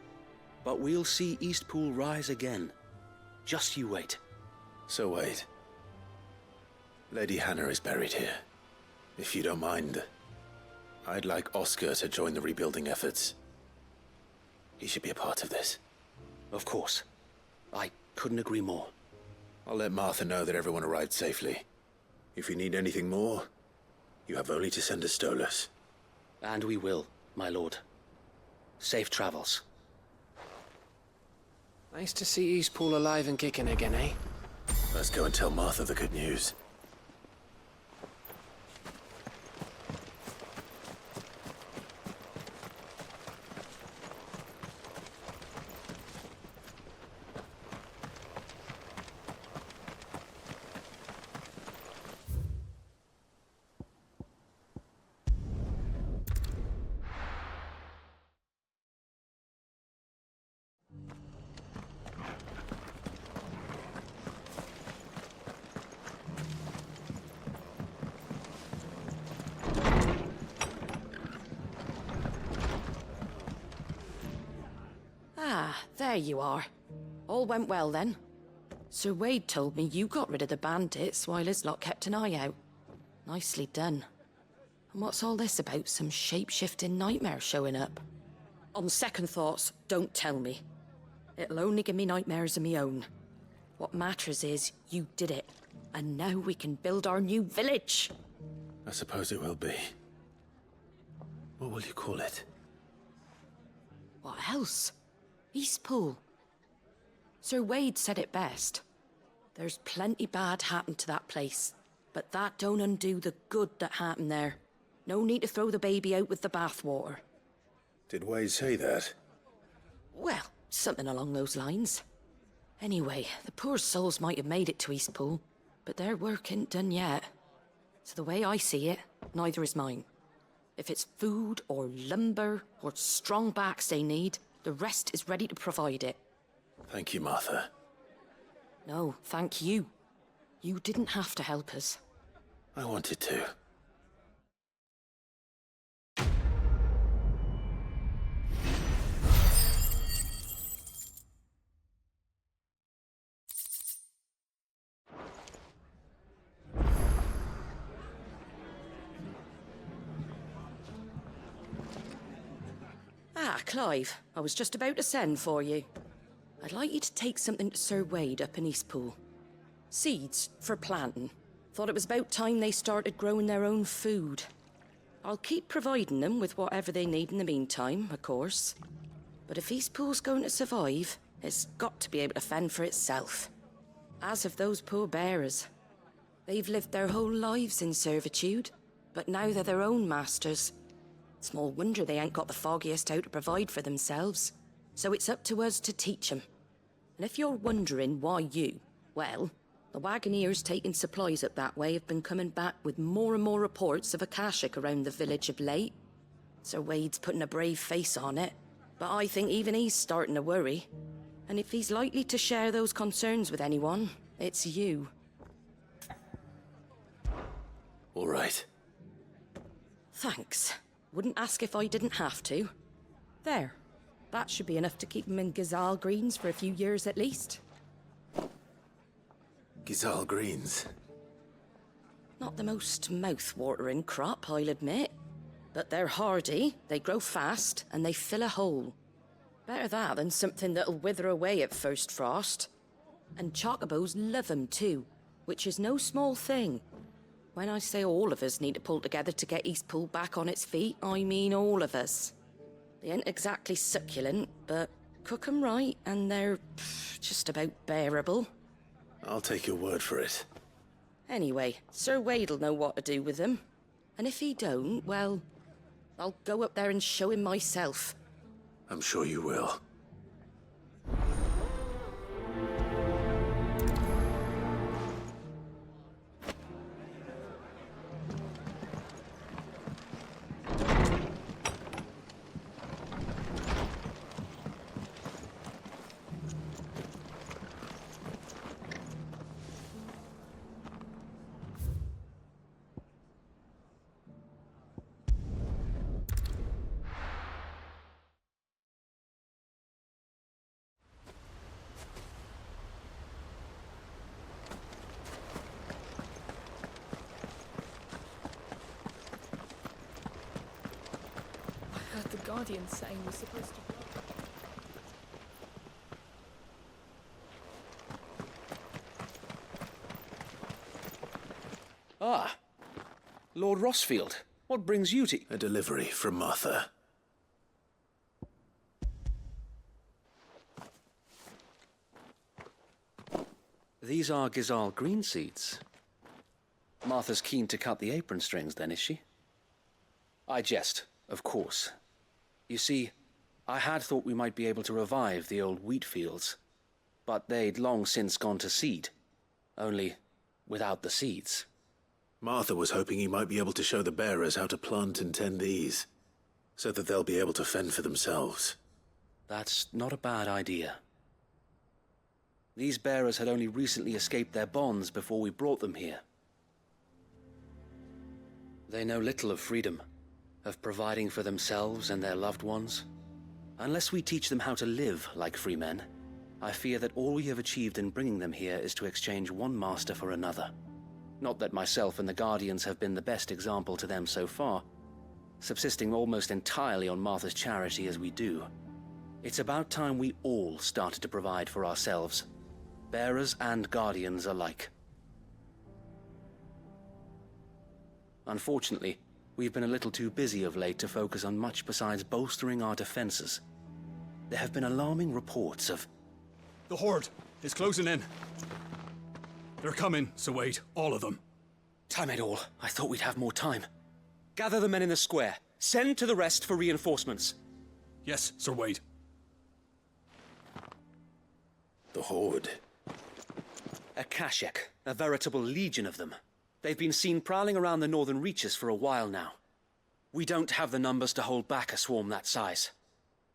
but we'll see Eastpool rise again. Just you wait. So wait. Lady Hannah is buried here. If you don't mind, I'd like Oscar to join the rebuilding efforts. He should be a part of this. Of course. I couldn't agree more. I'll let Martha know that everyone arrived safely. If you need anything more, you have only to send a Stolas. And we will, my lord. Safe travels. Nice to see Eastpool alive and kicking again, eh? Let's go and tell Martha the good news. There you are. All went well then. Sir Wade told me you got rid of the bandits while his lot kept an eye out. Nicely done. And what's all this about some shape-shifting nightmare showing up? On second thoughts, don't tell me. It'll only give me nightmares of me own. What matters is you did it. And now we can build our new village. I suppose it will be. What will you call it? What else? Eastpool. Sir Wade said it best. There's plenty bad happened to that place, but that don't undo the good that happened there. No need to throw the baby out with the bathwater. Did Wade say that? Well, something along those lines. Anyway, the poor souls might have made it to Eastpool, but their work ain't done yet. So the way I see it, neither is mine. If it's food or lumber or strong backs they need, the rest is ready to provide it. Thank you, Martha. No, thank you. You didn't have to help us. I wanted to. Ah, Clive, I was just about to send for you. I'd like you to take something to Sir Wade up in Eastpool. Seeds for planting. Thought it was about time they started growing their own food. I'll keep providing them with whatever they need in the meantime, of course. But if Eastpool's going to survive, it's got to be able to fend for itself. As have those poor bearers. They've lived their whole lives in servitude, but now they're their own masters. Small wonder they ain't got the foggiest how to provide for themselves. So it's up to us to teach them. And if you're wondering why well, the wagoneers taking supplies up that way have been coming back with more and more reports of Akashic around the village of late. Sir Wade's putting a brave face on it, but I think even he's starting to worry. And if he's likely to share those concerns with anyone, it's you. All right. Thanks. Wouldn't ask if I didn't have to. There. That should be enough to keep him in Gazal Greens for a few years at least. Gazal Greens? Not the most mouth-watering crop, I'll admit. But they're hardy, they grow fast, and they fill a hole. Better that than something that'll wither away at first frost. And chocobos love 'em too, which is no small thing. When I say all of us need to pull together to get Eastpool back on its feet, I mean all of us. They ain't exactly succulent, but cook 'em right and they're just about bearable. I'll take your word for it. Anyway, Sir Wade'll know what to do with them. And if he don't, well, I'll go up there and show him myself. I'm sure you will. The Guardian saying we're supposed to... Ah, Lord Rossfield, what brings you to... A delivery from Martha. These are Gizal green seeds. Martha's keen to cut the apron strings then, is she? I jest, of course. You see, I had thought we might be able to revive the old wheat fields, but they'd long since gone to seed, only without the seeds. Martha was hoping he might be able to show the bearers how to plant and tend these, so that they'll be able to fend for themselves. That's not a bad idea. These bearers had only recently escaped their bonds before we brought them here. They know little of freedom, of providing for themselves and their loved ones. Unless we teach them how to live like free men, I fear that all we have achieved in bringing them here is to exchange one master for another. Not that myself and the Guardians have been the best example to them so far, subsisting almost entirely on Martha's charity as we do. It's about time we all started to provide for ourselves, bearers and Guardians alike. Unfortunately, we've been a little too busy of late to focus on much besides bolstering our defenses. There have been alarming reports of... The Horde is closing in. They're coming, so wait, all of them. Time it all. I thought we'd have more time. Gather the men in the square. Send to the rest for reinforcements. Yes, Sir Wade. The Horde. A Kashek, a veritable legion of them. They've been seen prowling around the northern reaches for a while now. We don't have the numbers to hold back a swarm that size.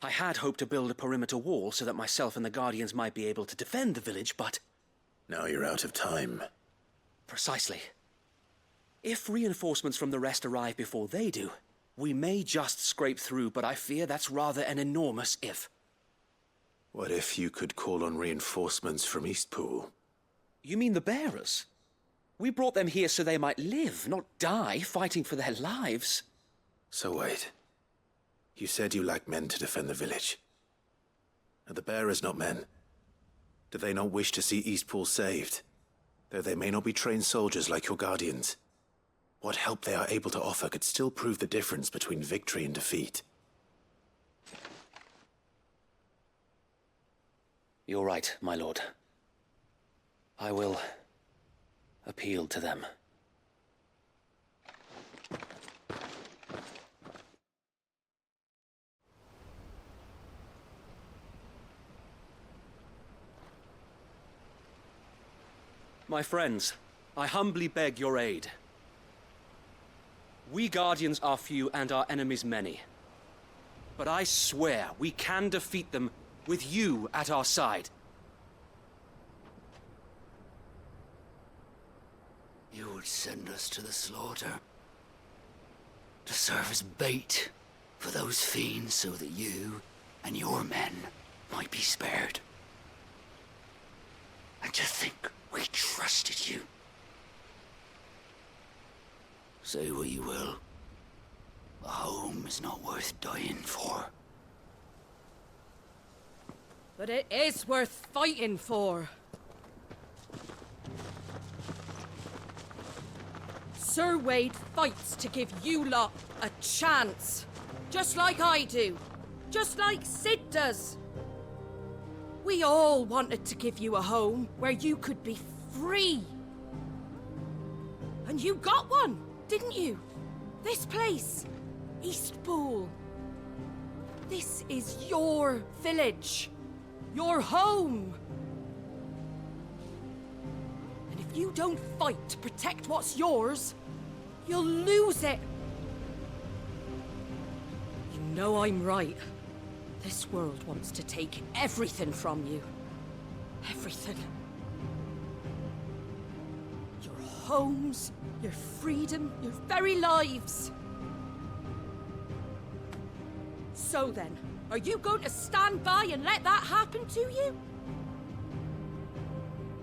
I had hoped to build a perimeter wall so that myself and the Guardians might be able to defend the village, but... Now you're out of time. Precisely. If reinforcements from the rest arrive before they do, we may just scrape through, but I fear that's rather an enormous if. What if you could call on reinforcements from Eastpool? You mean the bearers? We brought them here so they might live, not die, fighting for their lives. So wait. You said you lacked men to defend the village. Are the bearers not men? Do they not wish to see Eastpool saved? Though they may not be trained soldiers like your Guardians. What help they are able to offer could still prove the difference between victory and defeat. You're right, my lord. I will appeal to them. My friends, I humbly beg your aid. We Guardians are few and our enemies many. But I swear we can defeat them with you at our side. You would send us to the slaughter, to serve as bait for those fiends so that you and your men might be spared. And to think we trusted you. Say what you will, a home is not worth dying for. But it is worth fighting for. Sir Wade fights to give you lot a chance. Just like I do. Just like Sid does. We all wanted to give you a home where you could be free. And you got one, didn't you? This place, Eastpool. This is your village. Your home. And if you don't fight to protect what's yours, you'll lose it. You know I'm right. This world wants to take everything from you. Everything. Your homes, your freedom, your very lives. So then, are you going to stand by and let that happen to you?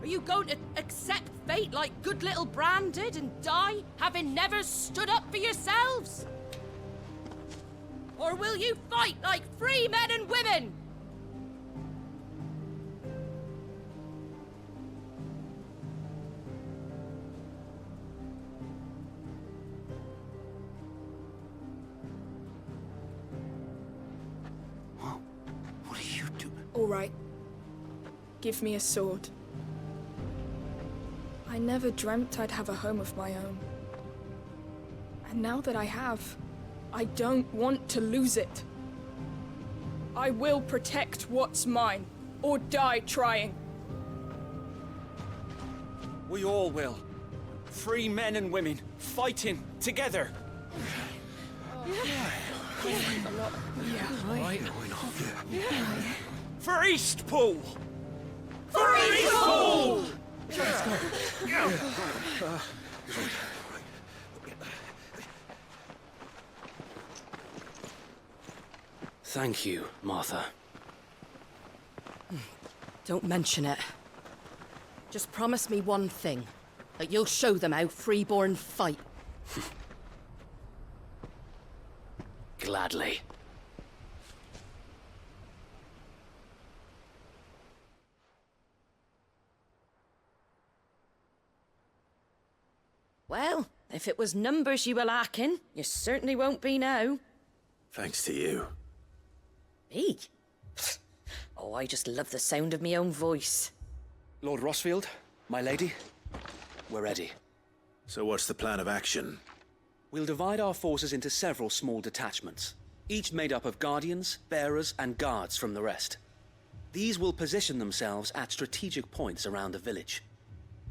Are you going to accept fate like good little Bran did and die, having never stood up for yourselves? Or will you fight like free men and women? What are you doing? All right. Give me a sword. I never dreamt I'd have a home of my own. And now that I have, I don't want to lose it. I will protect what's mine, or die trying. We all will. Free men and women, fighting together. For Eastpool! For Eastpool! Thank you, Martha. Don't mention it. Just promise me one thing. That you'll show them how freeborn fight. Gladly. Well, if it was numbers you were lacking, you certainly won't be now. Thanks to you. Me? Oh, I just love the sound of my own voice. Lord Rossfield, my lady, we're ready. So what's the plan of action? We'll divide our forces into several small detachments, each made up of guardians, bearers, and guards from the rest. These will position themselves at strategic points around the village.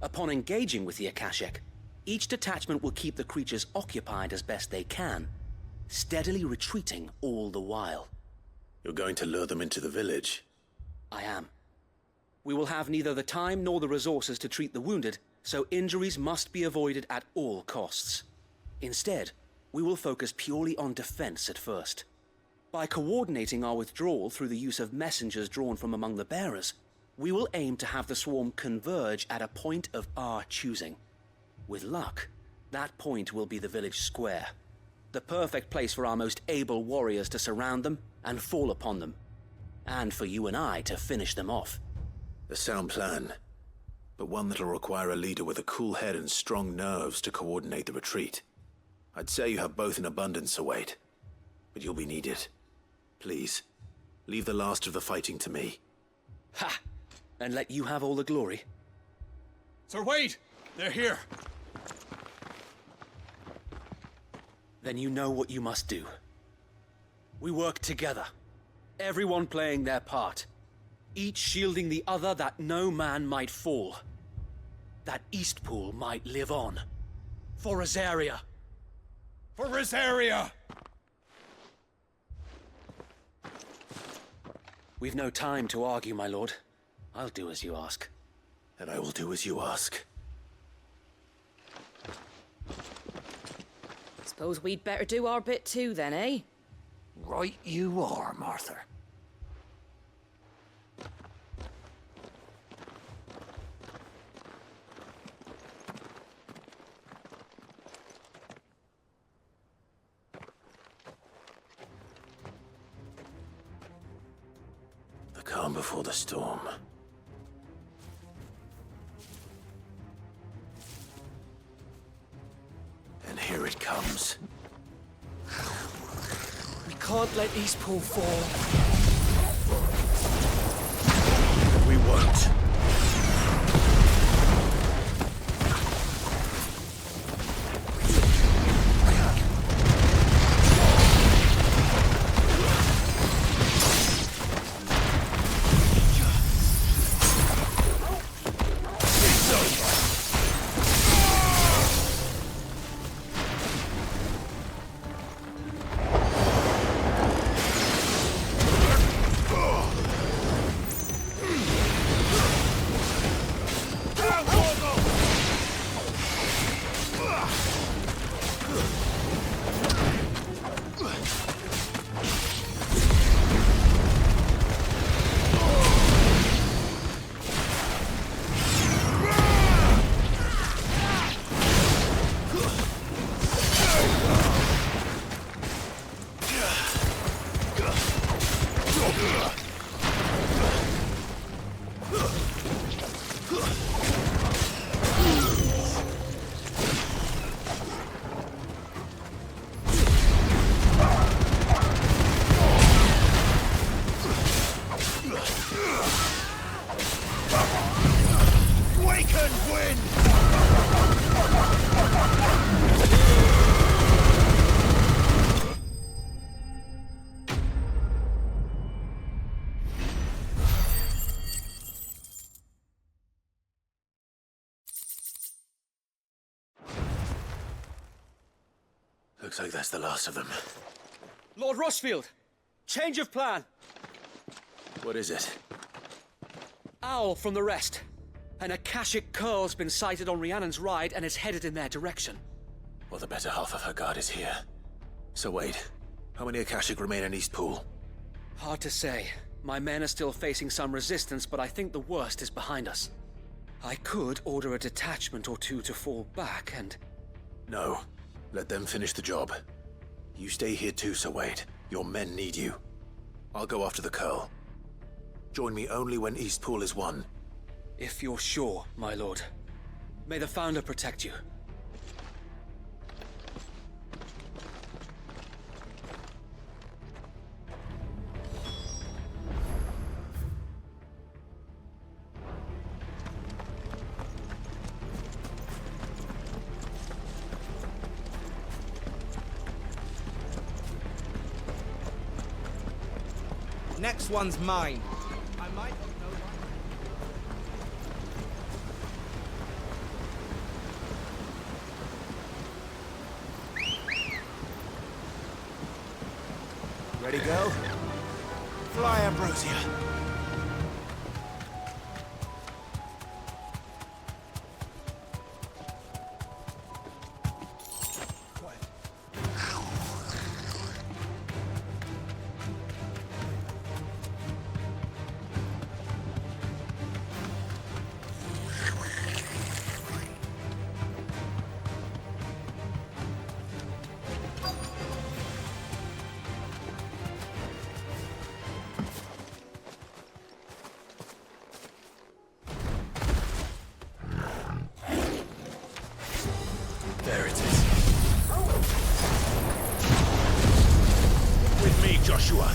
Upon engaging with the Akashic, each detachment will keep the creatures occupied as best they can, steadily retreating all the while. You're going to lure them into the village? I am. We will have neither the time nor the resources to treat the wounded, so injuries must be avoided at all costs. Instead, we will focus purely on defense at first. By coordinating our withdrawal through the use of messengers drawn from among the bearers, we will aim to have the swarm converge at a point of our choosing. With luck, that point will be the village square. The perfect place for our most able warriors to surround them and fall upon them. And for you and I to finish them off. A sound plan, but one that'll require a leader with a cool head and strong nerves to coordinate the retreat. I'd say you have both in abundance, Sir Wade, but you'll be needed. Please, leave the last of the fighting to me. Ha! And let you have all the glory. Sir Wade! They're here! Then you know what you must do. We work together, everyone playing their part, each shielding the other that no man might fall, that Eastpool might live on. For Rosaria! For Rosaria! We've no time to argue, my lord. I'll do as you ask. And I will do as you ask. Suppose we'd better do our bit too, then, eh? Right you are, Martha. The calm before the storm. And here it comes. We can't let Eastpool fall. We won't. Demons win! Looks like that's the last of them. Lord Rosfield! Change of plan! What is it? Owl from the rest. An Akashic curl's been sighted on Rhiannon's ride and is headed in their direction. Well, the better half of her guard is here. So wait, how many Akashic remain in Eastpool? Hard to say. My men are still facing some resistance, but I think the worst is behind us. I could order a detachment or two to fall back and... No. Let them finish the job. You stay here too, Sir Wade. Your men need you. I'll go after the Curl. Join me only when Eastpool is won. If you're sure, my lord. May the Founder protect you. Next one's mine. I might not know why. Ready, go? Fly, Ambrosia. There it is. With me, Joshua.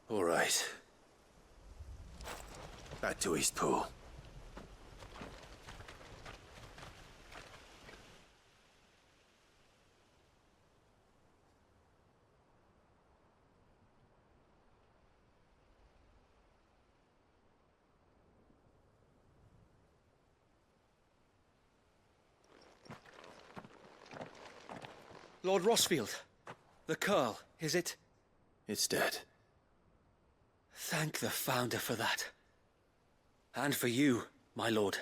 All right. Back to Eastpool. Lord Rosfield, the Curl, is it? It's dead. Thank the Founder for that. And for you, my lord.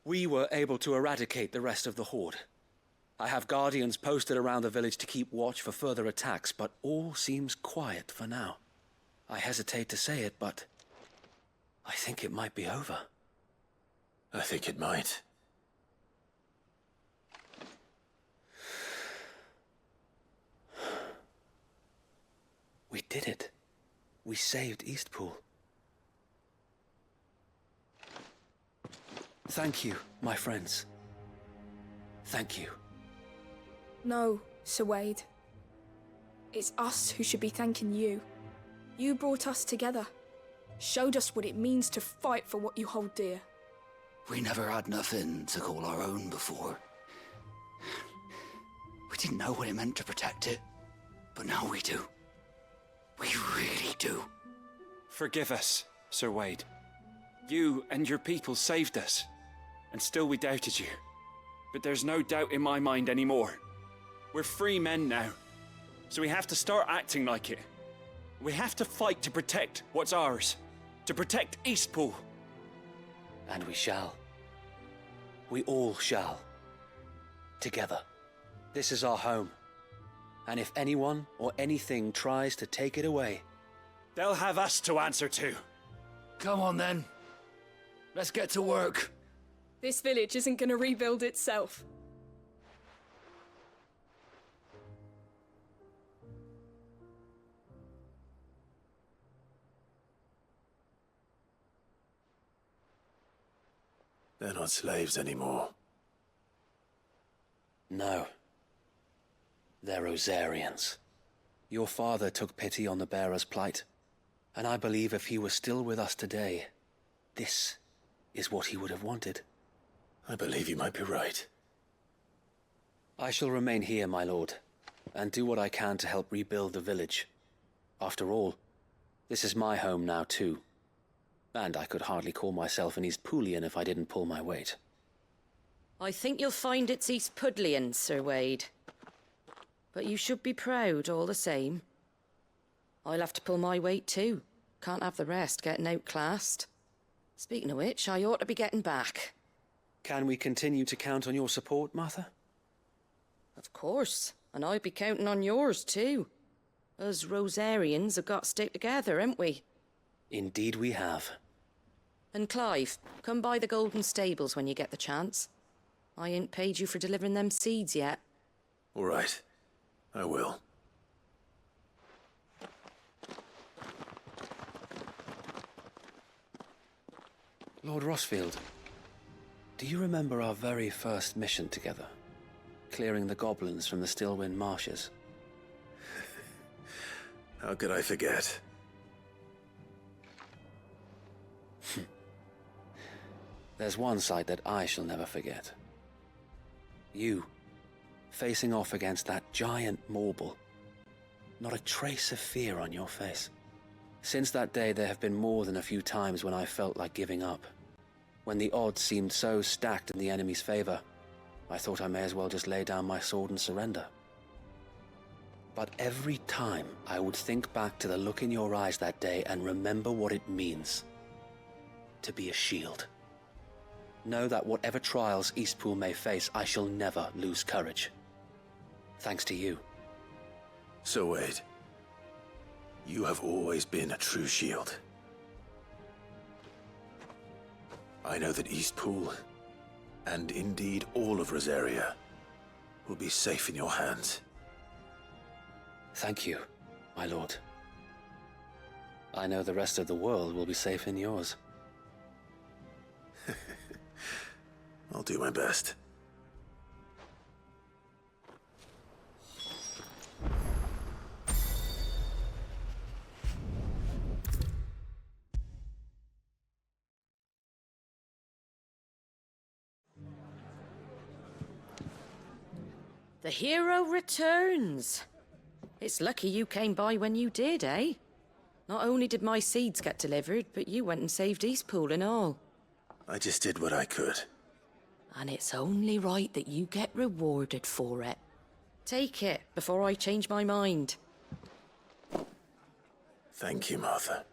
We were able to eradicate the rest of the Horde. I have guardians posted around the village to keep watch for further attacks, but all seems quiet for now. I hesitate to say it, but I think it might be over. I think it might. We did it. We saved Eastpool. Thank you, my friends. Thank you. No, Sir Wade. It's us who should be thanking you. You brought us together. Showed us what it means to fight for what you hold dear. We never had nothing to call our own before. We didn't know what it meant to protect it, but now we do. We really do. Forgive us, Sir Wade. You and your people saved us, and still we doubted you. But there's no doubt in my mind anymore. We're free men now, so we have to start acting like it. We have to fight to protect what's ours, to protect Eastpool. And we shall. We all shall. Together. This is our home. And if anyone or anything tries to take it away, they'll have us to answer to. Come on then. Let's get to work. This village isn't gonna rebuild itself. They're not slaves anymore. no. They're Rosarians. Your father took pity on the bearer's plight, and I believe if he were still with us today, this is what he would have wanted. I believe you might be right. I shall remain here, my lord, and do what I can to help rebuild the village. After all, this is my home now too, and I could hardly call myself an Eastpoolian if I didn't pull my weight. I think you'll find it's Eastpudlian, Sir Wade. But you should be proud all the same. I'll have to pull my weight too. Can't have the rest getting outclassed. Speaking of which, I ought to be getting back. Can we continue to count on your support, Martha? Of course, and I'll be counting on yours too. Us Rosarians have got to stick together, haven't we? Indeed we have. And Clive, come by the Golden Stables when you get the chance. I ain't paid you for delivering them seeds yet. All right. I will. Lord Rossfield, do you remember our very first mission together? Clearing the goblins from the Stillwind marshes? How could I forget? There's one sight that I shall never forget. You, facing off against that giant Morble. Not a trace of fear on your face. Since that day, there have been more than a few times when I felt like giving up. When the odds seemed so stacked in the enemy's favor, I thought I may as well just lay down my sword and surrender. But every time I would think back to the look in your eyes that day and remember what it means to be a shield. Know that whatever trials Eastpool may face, I shall never lose courage. Thanks to you. So Wade, you have always been a true shield. I know that Eastpool, and indeed all of Rosaria, will be safe in your hands. Thank you, my lord. I know the rest of the world will be safe in yours. I'll do my best. The hero returns. It's lucky you came by when you did, eh? Not only did my seeds get delivered, but you went and saved Eastpool and all. I just did what I could. And it's only right that you get rewarded for it. Take it before I change my mind. Thank you, Martha.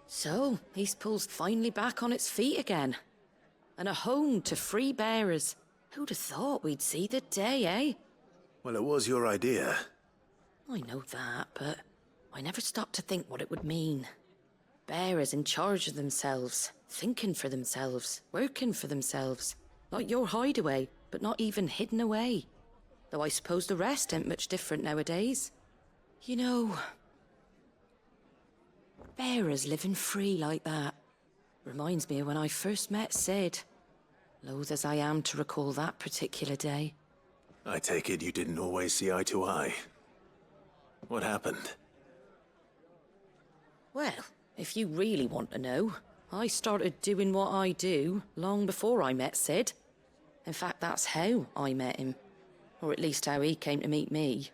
So, Eastpool's finally back on its feet again. And a home to free bearers. Who'd have thought we'd see the day, eh? Well, it was your idea. I know that, but I never stopped to think what it would mean. Bearers in charge of themselves, thinking for themselves, working for themselves. Like your hideaway, but not even hidden away. Though I suppose the rest ain't much different nowadays. You know, bearers living free like that reminds me of when I first met Sid. Loath as I am to recall that particular day. I take it you didn't always see eye to eye. What happened? Well, if you really want to know, I started doing what I do long before I met Sid. In fact, that's how I met him. Or at least how he came to meet me.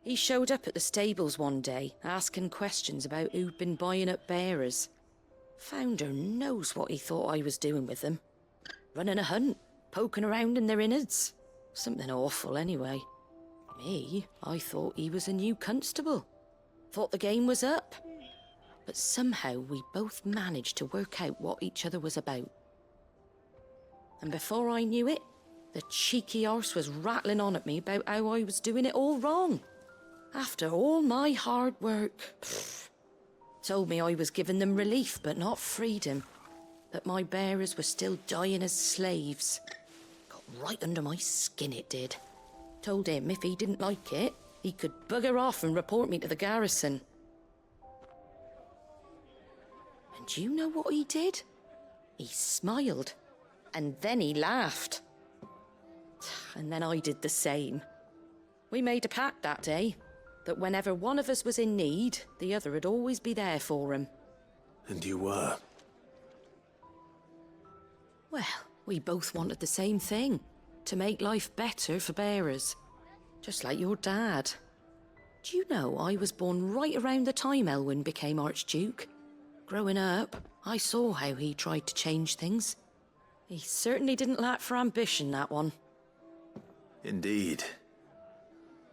He showed up at the stables one day, asking questions about who'd been buying up bearers. Founder knows what he thought I was doing with them. Running a hunt, poking around in their innards. Something awful, anyway. Me, I thought he was a new constable. Thought the game was up. But somehow we both managed to work out what each other was about. And before I knew it, the cheeky arse was rattling on at me about how I was doing it all wrong. After all my hard work. Told me I was giving them relief, but not freedom. That my bearers were still dying as slaves. Got right under my skin, it did. Told him if he didn't like it, he could bugger off and report me to the garrison. And you know what he did? He smiled. And then he laughed. And then I did the same. We made a pact that day. That whenever one of us was in need, the other would always be there for him. And you were? Well, we both wanted the same thing. To make life better for bearers. Just like your dad. Do you know I was born right around the time Elwyn became Archduke? Growing up, I saw how he tried to change things. He certainly didn't lack for ambition, that one. Indeed.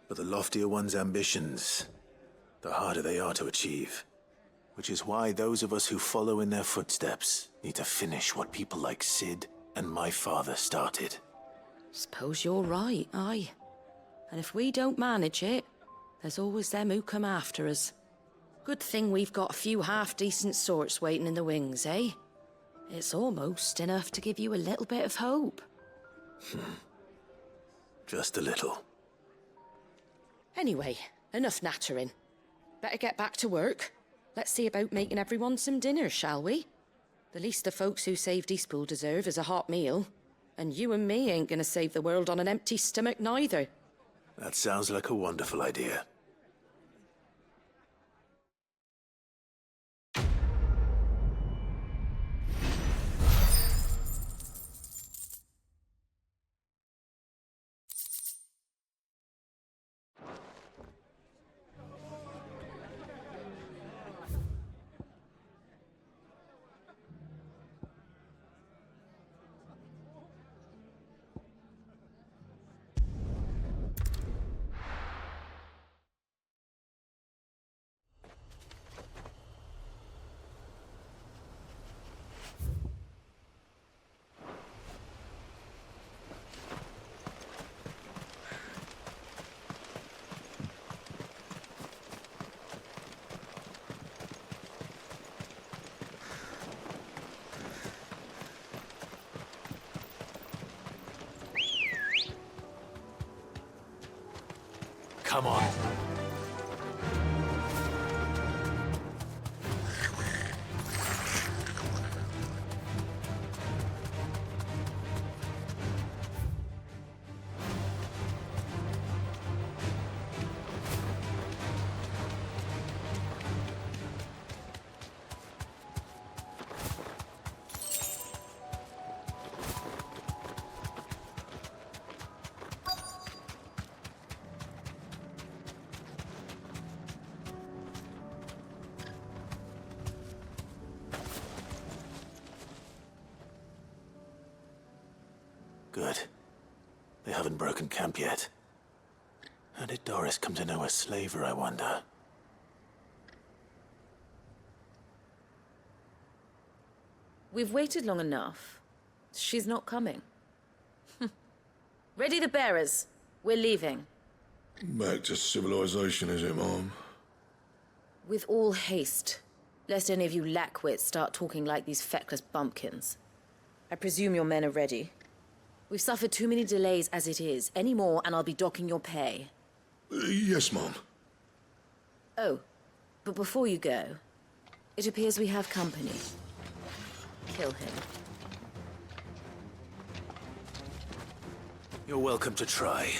But the loftier one's ambitions, the harder they are to achieve. Which is why those of us who follow in their footsteps need to finish what people like Sid and my father started. Suppose you're right, aye. And if we don't manage it, there's always them who come after us. Good thing we've got a few half-decent sorts waiting in the wings, eh? It's almost enough to give you a little bit of hope. Just a little. Anyway, enough nattering. Better get back to work. Let's see about making everyone some dinner, shall we? The least the folks who saved Eastpool deserve is a hot meal. And you and me ain't gonna save the world on an empty stomach neither. That sounds like a wonderful idea. Come on. Good. They haven't broken camp yet. How did Doris come to know a slaver, I wonder? We've waited long enough. She's not coming. Ready the bearers. We're leaving. Back to civilization, is it, Mom? With all haste, lest any of you lackwits start talking like these feckless bumpkins. I presume your men are ready. We've suffered too many delays as it is. Any more, and I'll be docking your pay. Yes, Mom. Oh, but before you go, it appears we have company. Kill him. You're welcome to try.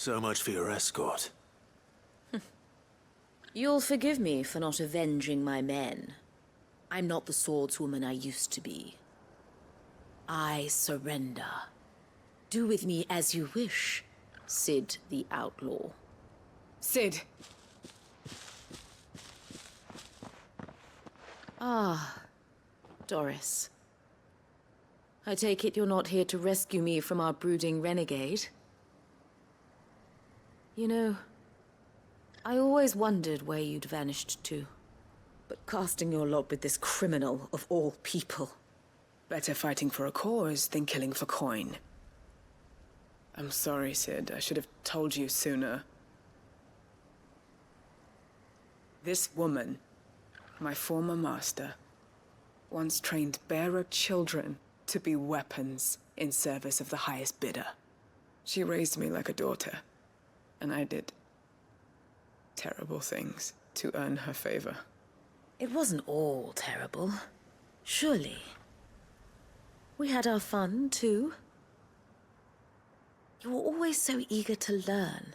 So much for your escort. You'll forgive me for not avenging my men. I'm not the swordswoman I used to be. I surrender. Do with me as you wish, Cid the Outlaw. Cid! Ah, Doris. I take it you're not here to rescue me from our brooding renegade? You know, I always wondered where you'd vanished to. But casting your lot with this criminal of all people... Better fighting for a cause than killing for coin. I'm sorry, Cid. I should have told you sooner. This woman, my former master, once trained bearer children to be weapons in service of the highest bidder. She raised me like a daughter, and I did terrible things to earn her favor. It wasn't all terrible, surely. We had our fun, too. You were always so eager to learn,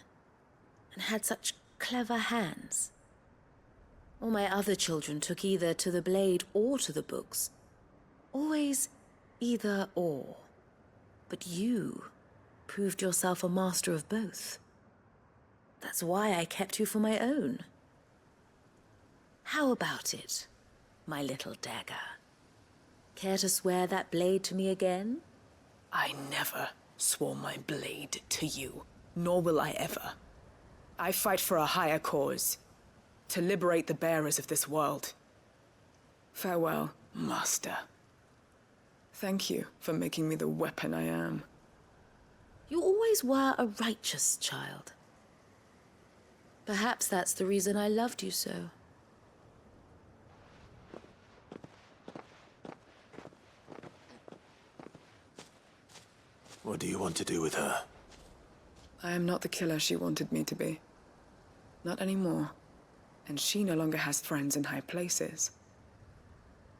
and had such clever hands. All my other children took either to the blade or to the books. Always either or. But you proved yourself a master of both. That's why I kept you for my own. How about it, my little dagger? Care to swear that blade to me again? I never swore my blade to you, nor will I ever. I fight for a higher cause, to liberate the bearers of this world. Farewell, Master. Thank you for making me the weapon I am. You always were a righteous child. Perhaps that's the reason I loved you so. What do you want to do with her? I am not the killer she wanted me to be. Not anymore. And she no longer has friends in high places.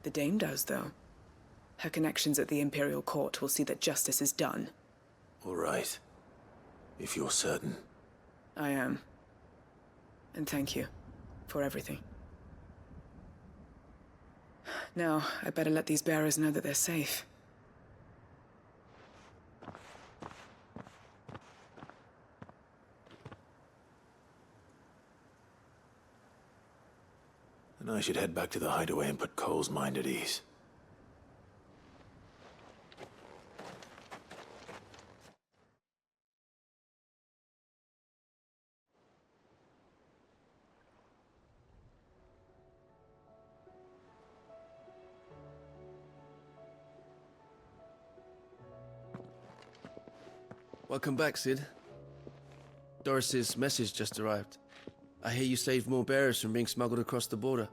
The Dame does, though. Her connections at the Imperial Court will see that justice is done. All right. If you're certain. I am. And thank you for everything. Now, I better let these bearers know that they're safe. And I should head back to the hideaway and put Cole's mind at ease. Welcome back, Cid. Doris's message just arrived. I hear you saved more bearers from being smuggled across the border.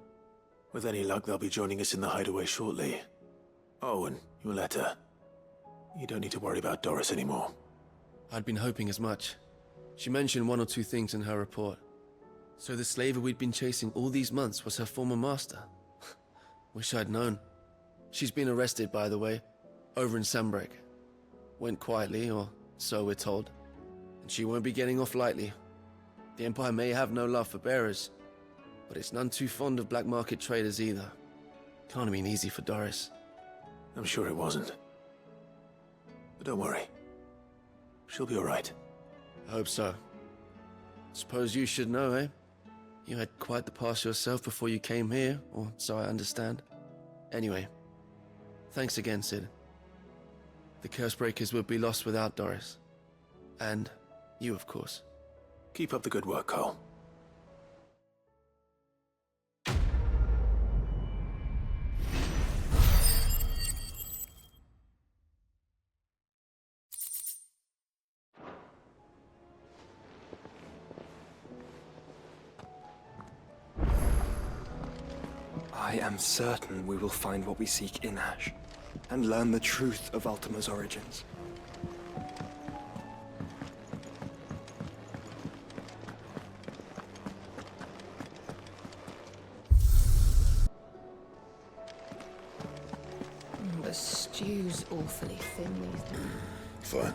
With any luck, they'll be joining us in the hideaway shortly. Oh, and your letter. You don't need to worry about Doris anymore. I'd been hoping as much. She mentioned one or two things in her report. So the slaver we'd been chasing all these months was her former master. Wish I'd known. She's been arrested, by the way, over in Sandbreak. Went quietly, or so we're told. And she won't be getting off lightly. The Empire may have no love for bearers, but it's none too fond of black market traders either. Can't have been easy for Doris. I'm sure it wasn't. But don't worry. She'll be all right. I hope so. Suppose you should know, eh? You had quite the past yourself before you came here, or so I understand. Anyway, thanks again, Cid. The Cursebreakers would be lost without Doris. And you, of course. Keep up the good work, Cole. I am certain we will find what we seek in Ash, and learn the truth of Ultima's origins. The stew's awfully thin these days. Fine.